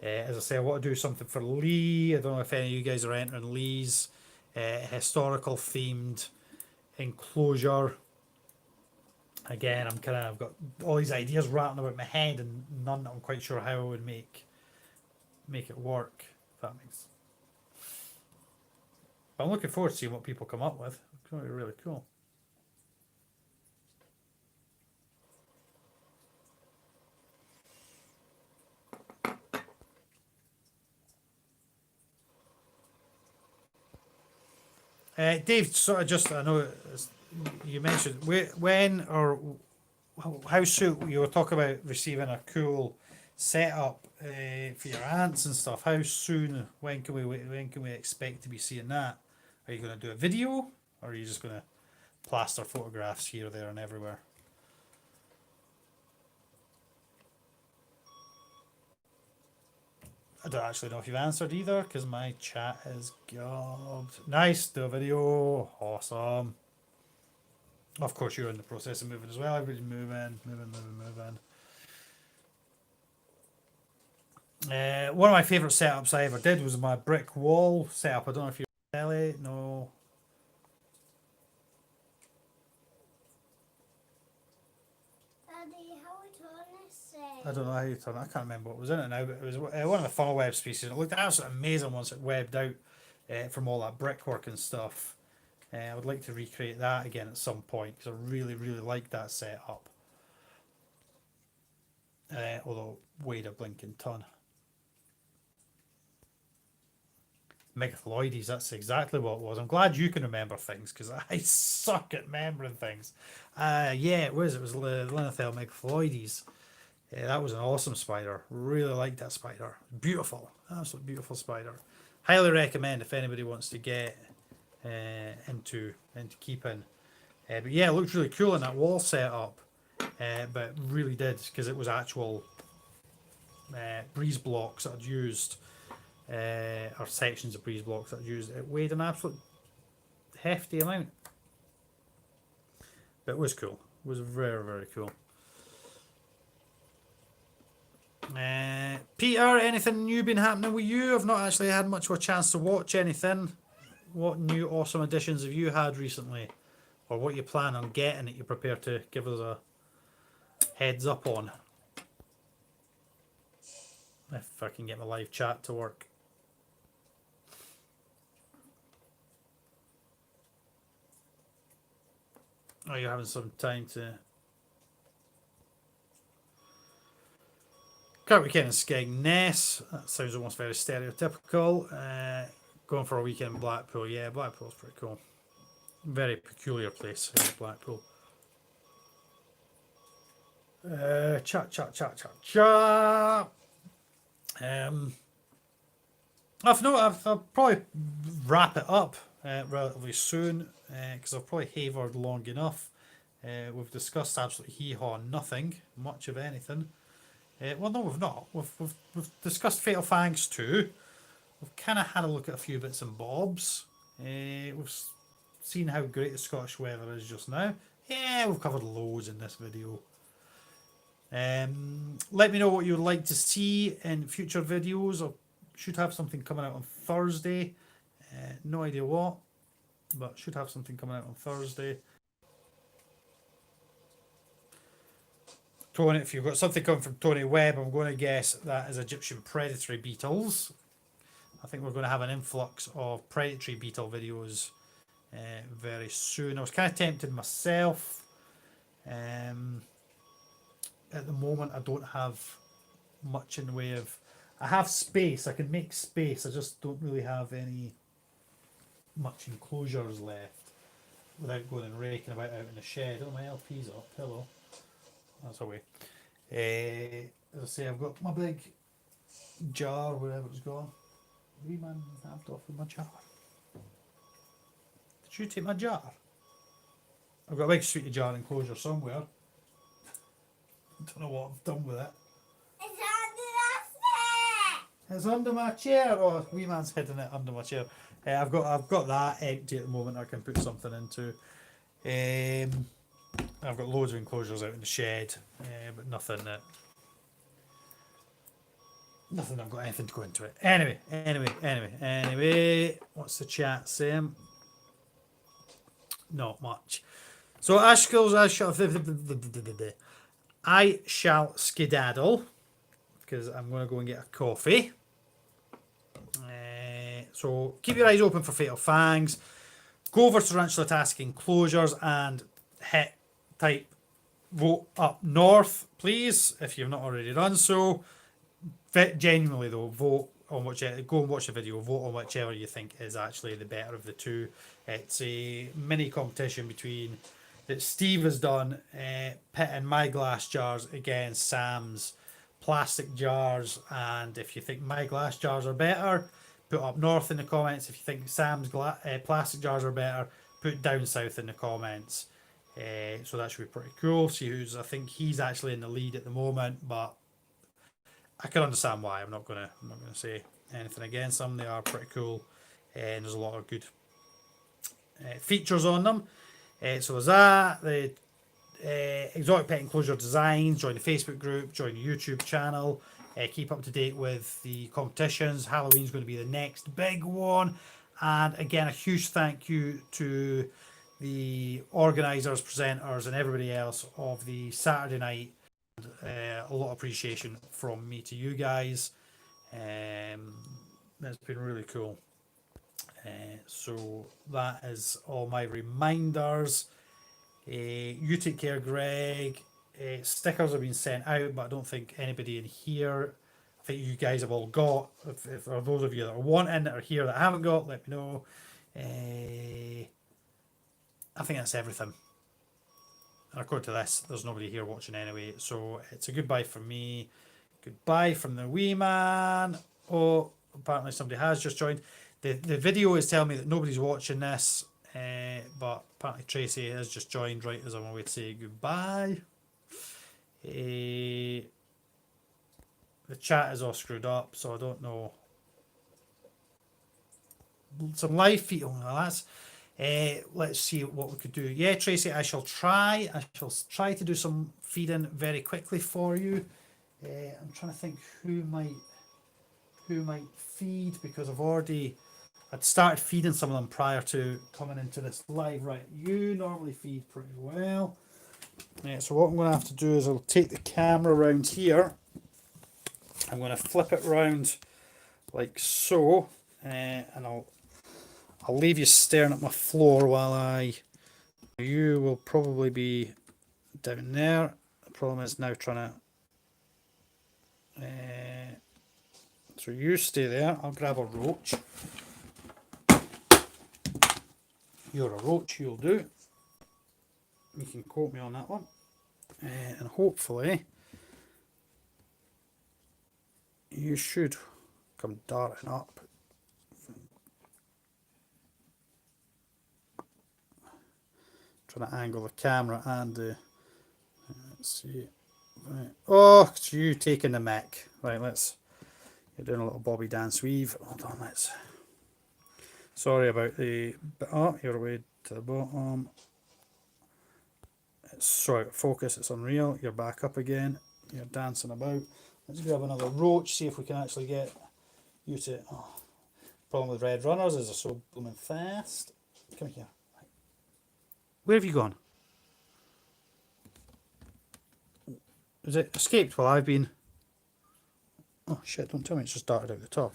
As I say, I want to do something for Lee. I don't know if any of you guys are entering Lee's historical themed enclosure. Again, I've got all these ideas rattling about my head, and none that I'm quite sure how I would make it work. If that makes. But I'm looking forward to seeing what people come up with. It's going to be really cool. Dave, sort of just, I know you mentioned when or how soon you were talking about receiving a cool setup for your ants and stuff. How soon? When can we expect to be seeing that? Are you going to do a video, or are you just going to plaster photographs here, there, and everywhere? I don't actually know if you've answered either because my chat is gone. Nice, do a video. Awesome. Of course, you're in the process of moving as well. Everybody's moving. One of my favourite setups I ever did was my brick wall setup. I don't know if you Ellie. No. Daddy, how we turn this I don't know how you turn it. I can't remember what was in it now, but it was one of the funnel web species. It looked absolutely amazing once it webbed out from all that brickwork and stuff. I would like to recreate that again at some point because I really, really like that setup. Although weighed a blinking ton. Megathaloides, that's exactly what it was. I'm glad you can remember things because I suck at remembering things. Yeah, it was. It was Linethel Megathaloides. Yeah, that was an awesome spider. Really liked that spider. Beautiful. Absolutely beautiful spider. Highly recommend if anybody wants to get into keeping. But yeah, it looked really cool in that wall setup. But it really did because it was actual breeze blocks that I'd used. Or sections of breeze blocks that I'd used. It weighed an absolute hefty amount. But it was cool. It was very, very cool. Peter, anything new been happening with you? I've not actually had much of a chance to watch anything. What new awesome additions have you had recently? Or what you plan on getting that you're prepared to give us a heads up on? If I can get my live chat to work. Oh, you're having some time to... Current weekend in Skegness. That sounds almost very stereotypical. Going for a weekend in Blackpool. Yeah, Blackpool's pretty cool. Very peculiar place, Blackpool. Chat. I'll probably wrap it up relatively soon because I've probably havered long enough. We've discussed absolutely hee-haw nothing, much of anything. Well, no, we've not. We've discussed Fatal Fangs 2. We've kind of had a look at a few bits and bobs. We've seen how great the Scottish weather is just now. Yeah, we've covered loads in this video. Let me know what you would like to see in future videos. I should have something coming out on Thursday. No idea what, but should have something coming out on Thursday. Tony, if you've got something coming from Tony Webb, I'm going to guess that is Egyptian predatory beetles. I think we're going to have an influx of predatory beetle videos very soon. I was kind of tempted myself. At the moment, I don't have much in the way of... I have space. I can make space. I just don't really have any much enclosures left without going and raking about out in the shed. Oh, my LP's up. Hello. That's away. As I say, I've got my big jar, wherever it's gone. Wee man nabbed off with my jar. Did you take my jar? I've got a big sweetie jar enclosure somewhere. I don't know what I've done with it. It's under my chair. Oh, wee man's hidden it under my chair. I've got that empty at the moment. I can put something into. I've got loads of enclosures out in the shed, but nothing that. Nothing I've got anything to go into it. Anyway. What's the chat saying? Not much. So Ashkills, I shall skedaddle because I'm going to go and get a coffee. So keep your eyes open for Fatal Fangs. Go over Tarantula Task Enclosures and type vote up north, please, if you've not already done so. Genuinely though, vote on whichever, go and watch the video, vote on whichever you think is actually the better of the two. It's a mini competition between that Steve has done, pitting my glass jars against Sam's plastic jars, and if you think my glass jars are better, put up north in the comments. If you think Sam's plastic jars are better, put down south in the comments. So that should be pretty cool. See who's, I think he's actually in the lead at the moment, but I can understand why. I'm not gonna say anything against them. They are pretty cool, and there's a lot of good features on them. So there's that. The exotic pet enclosure designs. Join the Facebook group. Join the YouTube channel. Keep up to date with the competitions. Halloween's going to be the next big one. And again, a huge thank you to the organisers, presenters, and everybody else of the Saturday night. A lot of appreciation from me to you guys. It's been really cool. So that is all my reminders. You take care, Greg. Stickers have been sent out, but I don't think anybody in here. I think you guys have all got. If there are those of you that are wanting that are here that haven't got, let me know. I think that's everything. And according to this, there's nobody here watching anyway, so it's a goodbye from me. Goodbye from the wee man. Oh, apparently somebody has just joined. The video is telling me that nobody's watching this, but apparently Tracy has just joined right as I'm on my way to say goodbye. The chat is all screwed up, so I don't know. Some live feed. Oh, no, that's. Let's see what we could do. Yeah, Tracy, I shall try. I shall try to do some feeding very quickly for you. I'm trying to think who might feed, because I'd started feeding some of them prior to coming into this live. Right, you normally feed pretty well. Yeah, so what I'm going to have to do is I'll take the camera around here. I'm going to flip it around like so, and I'll leave you staring at my floor while you will probably be down there. The problem is now trying to, so you stay there. I'll grab a roach. You're a roach, you'll do. You can quote me on that one. And hopefully you should come darting up. Trying to angle the camera and the. Let's see. Right. Oh, it's you taking the mic. Right, you're doing a little Bobby dance weave. Hold on, let's. Sorry about the. Oh, you're away to the bottom. It's so out of focus, it's unreal. You're back up again. You're dancing about. Let's grab another roach, see if we can actually get you to. Oh, problem with red runners is they're so blooming fast. Come here. Where have you gone? Has it escaped while I've been. Oh shit, don't tell me it's just darted out the top.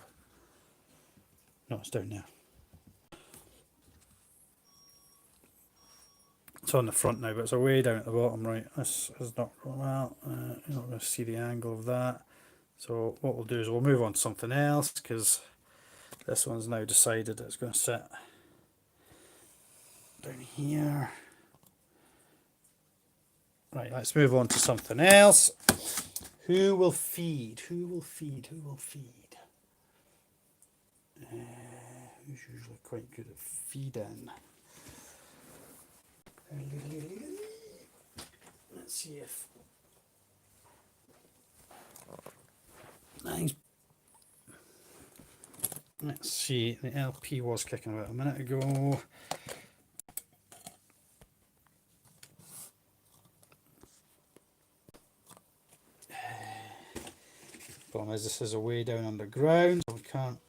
No, it's down there. It's on the front now, but it's way down at the bottom. Right, this is not well. You're not going to see the angle of that. So what we'll do is we'll move on to something else, because this one's now decided that it's going to sit down here. Right, let's move on to something else. Who will feed? Who will feed? Who will feed? Who's usually quite good at feeding? Let's see if. Let's see. The LP was kicking about a minute ago. Problem is, this is a way down underground, so we can't.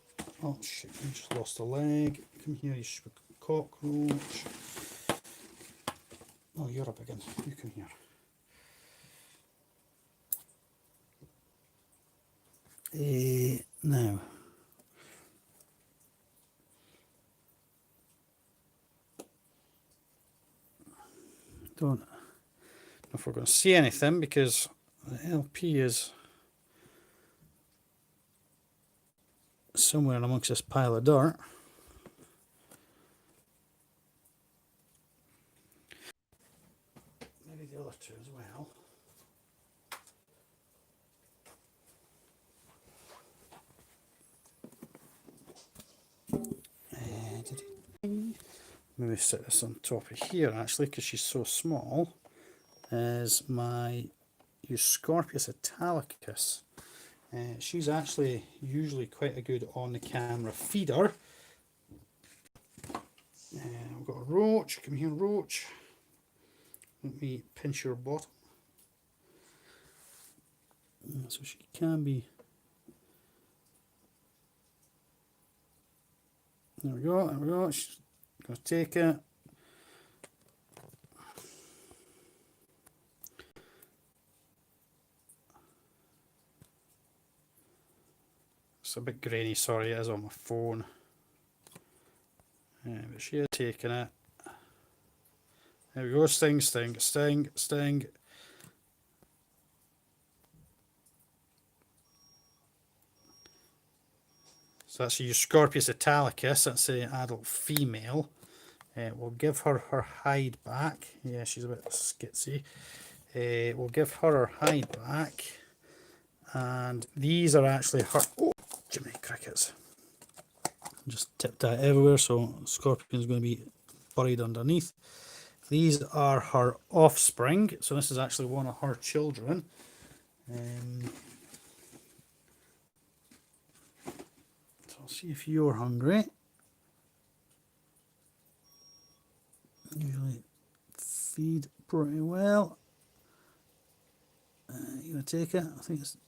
Oh shit! You just lost a leg. Come here, you stupid cockroach. Oh, you're up again. You come here. Now. Don't know if we're going to see anything, because the LP is somewhere amongst this pile of dirt. Maybe the other two as well. Maybe set this on top of here actually, because she's so small. Is my Euscorpius italicus. She's actually usually quite a good on the camera feeder. We've got a roach. Come here, roach. Let me pinch your bottom. So she can be. There we go, there we go. She's going to take it. It's a bit grainy, sorry, it is on my phone. But she is taking it. There we go, sting, sting, sting, sting. So that's Euscorpius italicus, that's the adult female. We'll give her her hide back. Yeah, she's a bit skitsy. We'll give her her hide back. And these are actually her... Oh, Jiminy crickets. Just tipped that everywhere, so Scorpion's going to be buried underneath. These are her offspring, so this is actually one of her children. So I'll see if you're hungry. Usually feed pretty well. You gonna take it? I think it's...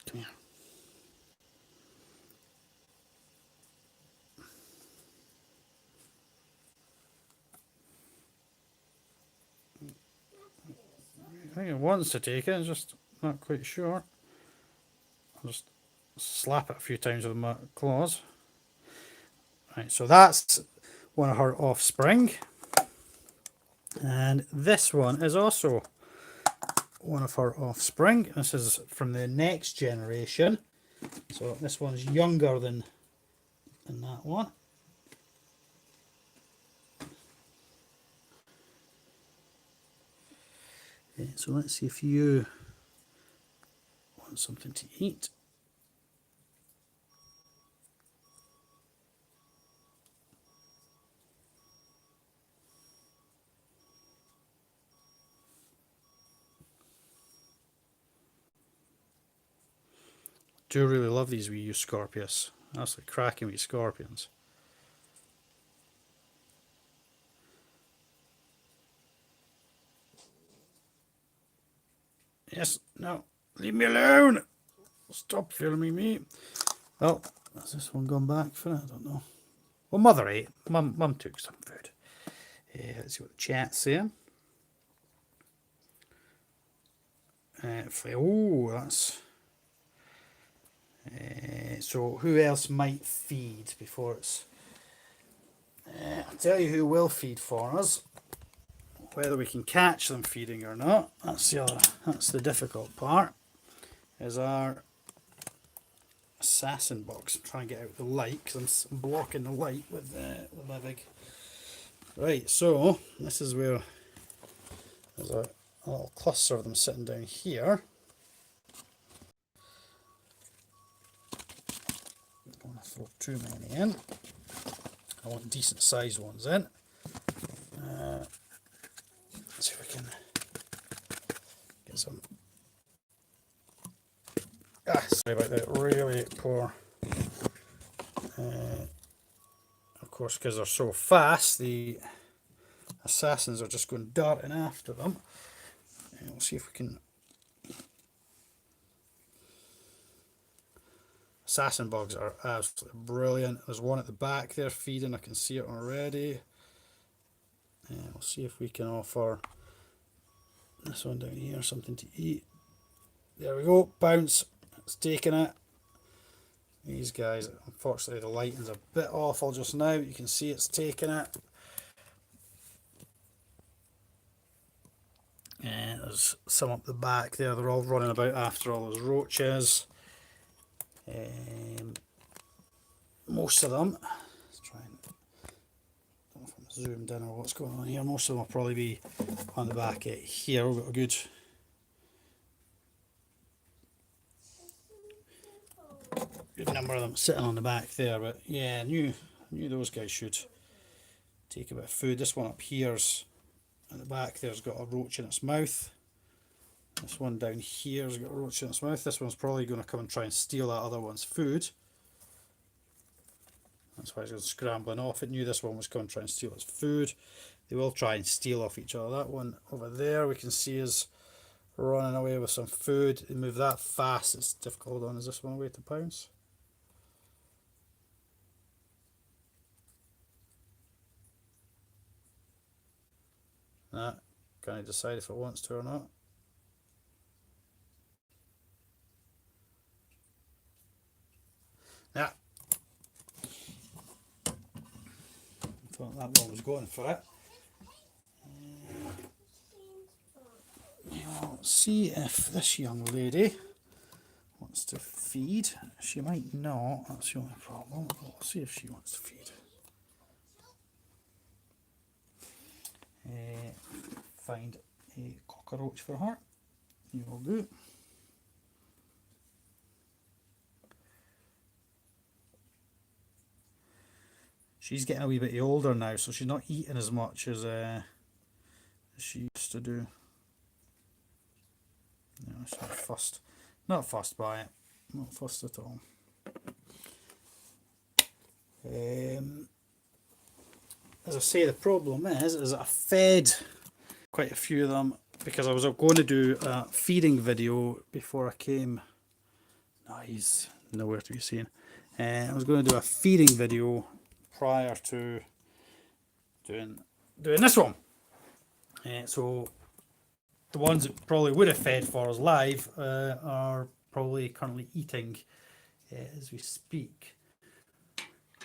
Come here. I think it wants to take it, I'm just not quite sure. I'll just slap it a few times with my claws. Right, so that's one of her offspring. And this one is also one of her offspring. This is from the next generation. So this one's younger than that one. So let's see if you want something to eat. Do really love these wee Euscorpius. Absolutely cracking wee scorpions. Yes, no, leave me alone. Stop filming me. Oh, has this one gone back for it? I don't know. Well, mother ate. Mum took some food. Let's see what the chat's saying. Oh, that's... so who else might feed before it's... I'll tell you who will feed for us. Whether we can catch them feeding or not, that's the difficult part, is our assassin box. I'm trying to get out the light because I'm blocking the light with my big... Right, so this is where there's a little cluster of them sitting down here. I don't want to throw too many in. I want decent sized ones in. Let's see if we can get some... sorry about that, really poor. Of course, because they're so fast, the assassins are just going darting after them. And we'll see if we can... Assassin bugs are absolutely brilliant. There's one at the back there feeding, I can see it already. And we'll see if we can offer this one down here something to eat. There we go, bounce, it's taking it. These guys, unfortunately the lighting's a bit awful just now, you can see it's taking it. And there's some up the back there, they're all running about after all those roaches. Most of them, let's try and, I don't know if I'm zoomed in or what's going on here, most of them will probably be on the back here. We've got a good number of them sitting on the back there, but yeah, I knew those guys should take a bit of food. This one up here's At the back there's got a roach in its mouth. This one down here has got a roach in its mouth. This one's probably going to come and try and steal that other one's food. That's why it's scrambling off. It knew this one was coming to try and steal its food. They will try and steal off each other. That one over there we can see is running away with some food. They move that fast, it's difficult. Hold on, is this one away to pounce? Nah, can't decide if it wants to or not. Yeah. Thought that one was going for it. We'll see if this young lady wants to feed. She might not, that's the only problem. We'll see if she wants to feed. Find a cockroach for her. You will do. She's getting a wee bit older now, so she's not eating as much as she used to do. No, she's not fussed. Not fussed by it. Not fussed at all. As I say, the problem is that I fed quite a few of them because I was going to do a feeding video before I came. No, he's nowhere to be seen. I was going to do a feeding video prior to doing this one. So the ones that probably would have fed for us live are probably currently eating as we speak.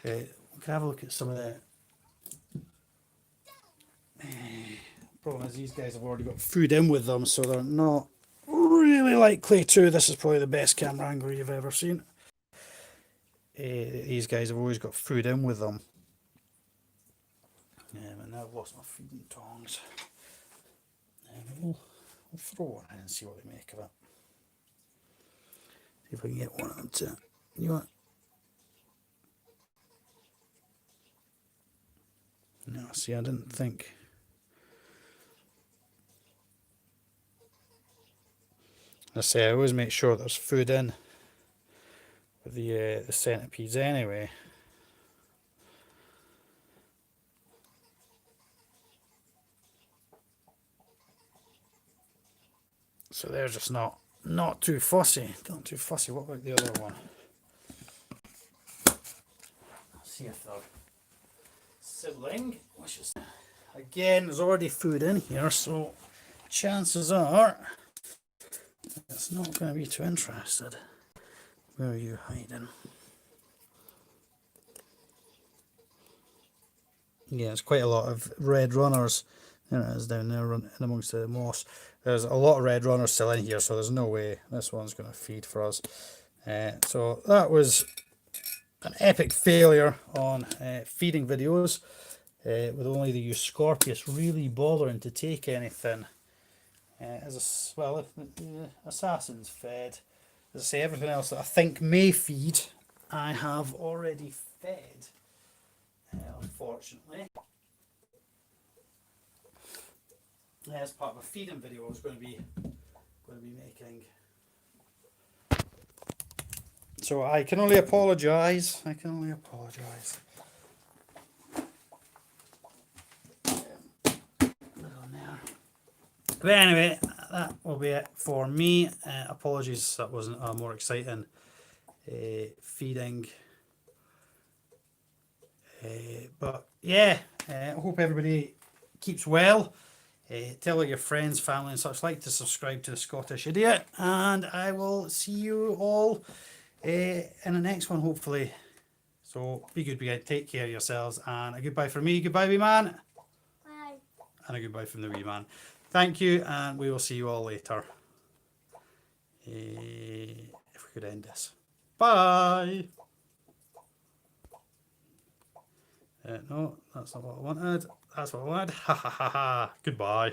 We can have a look at some of the problem is these guys have already got food in with them, so they're not really likely to. This is probably the best camera angle you've ever seen. These guys have always got food in with them. And now I've lost my feeding tongs. We'll throw one in and see what they make of it. See if I can get one of them to. You want? No, see, I didn't think. I say I always make sure there's food in with the centipedes anyway. So they're just not too fussy. Not too fussy. What about the other one? Let's see if their sibling wishes. Again, there's already food in here, so chances are it's not going to be too interested. Where are you hiding? Yeah, there's quite a lot of red runners. There it is down there running amongst the moss. There's a lot of red runners still in here, so there's no way this one's going to feed for us. So that was an epic failure on feeding videos, with only the Euscorpius really bothering to take anything. The assassins fed. As I say, everything else that I think may feed, I have already fed, unfortunately. As part of a feeding video I was going to be making. So I can only apologise. I can only apologise. But anyway, that will be it for me. Apologies that wasn't a more exciting feeding. But yeah, I hope everybody keeps well. Tell all your friends, family and such like to subscribe to the Scottish Idiot. And I will see you all in the next one, hopefully. So be good, take care of yourselves. And a goodbye from me. Goodbye, wee man. Bye. And a goodbye from the wee man. Thank you, and we will see you all later. If we could end this. Bye! No, that's not what I wanted. That's what I wanted. Ha ha ha ha. Goodbye.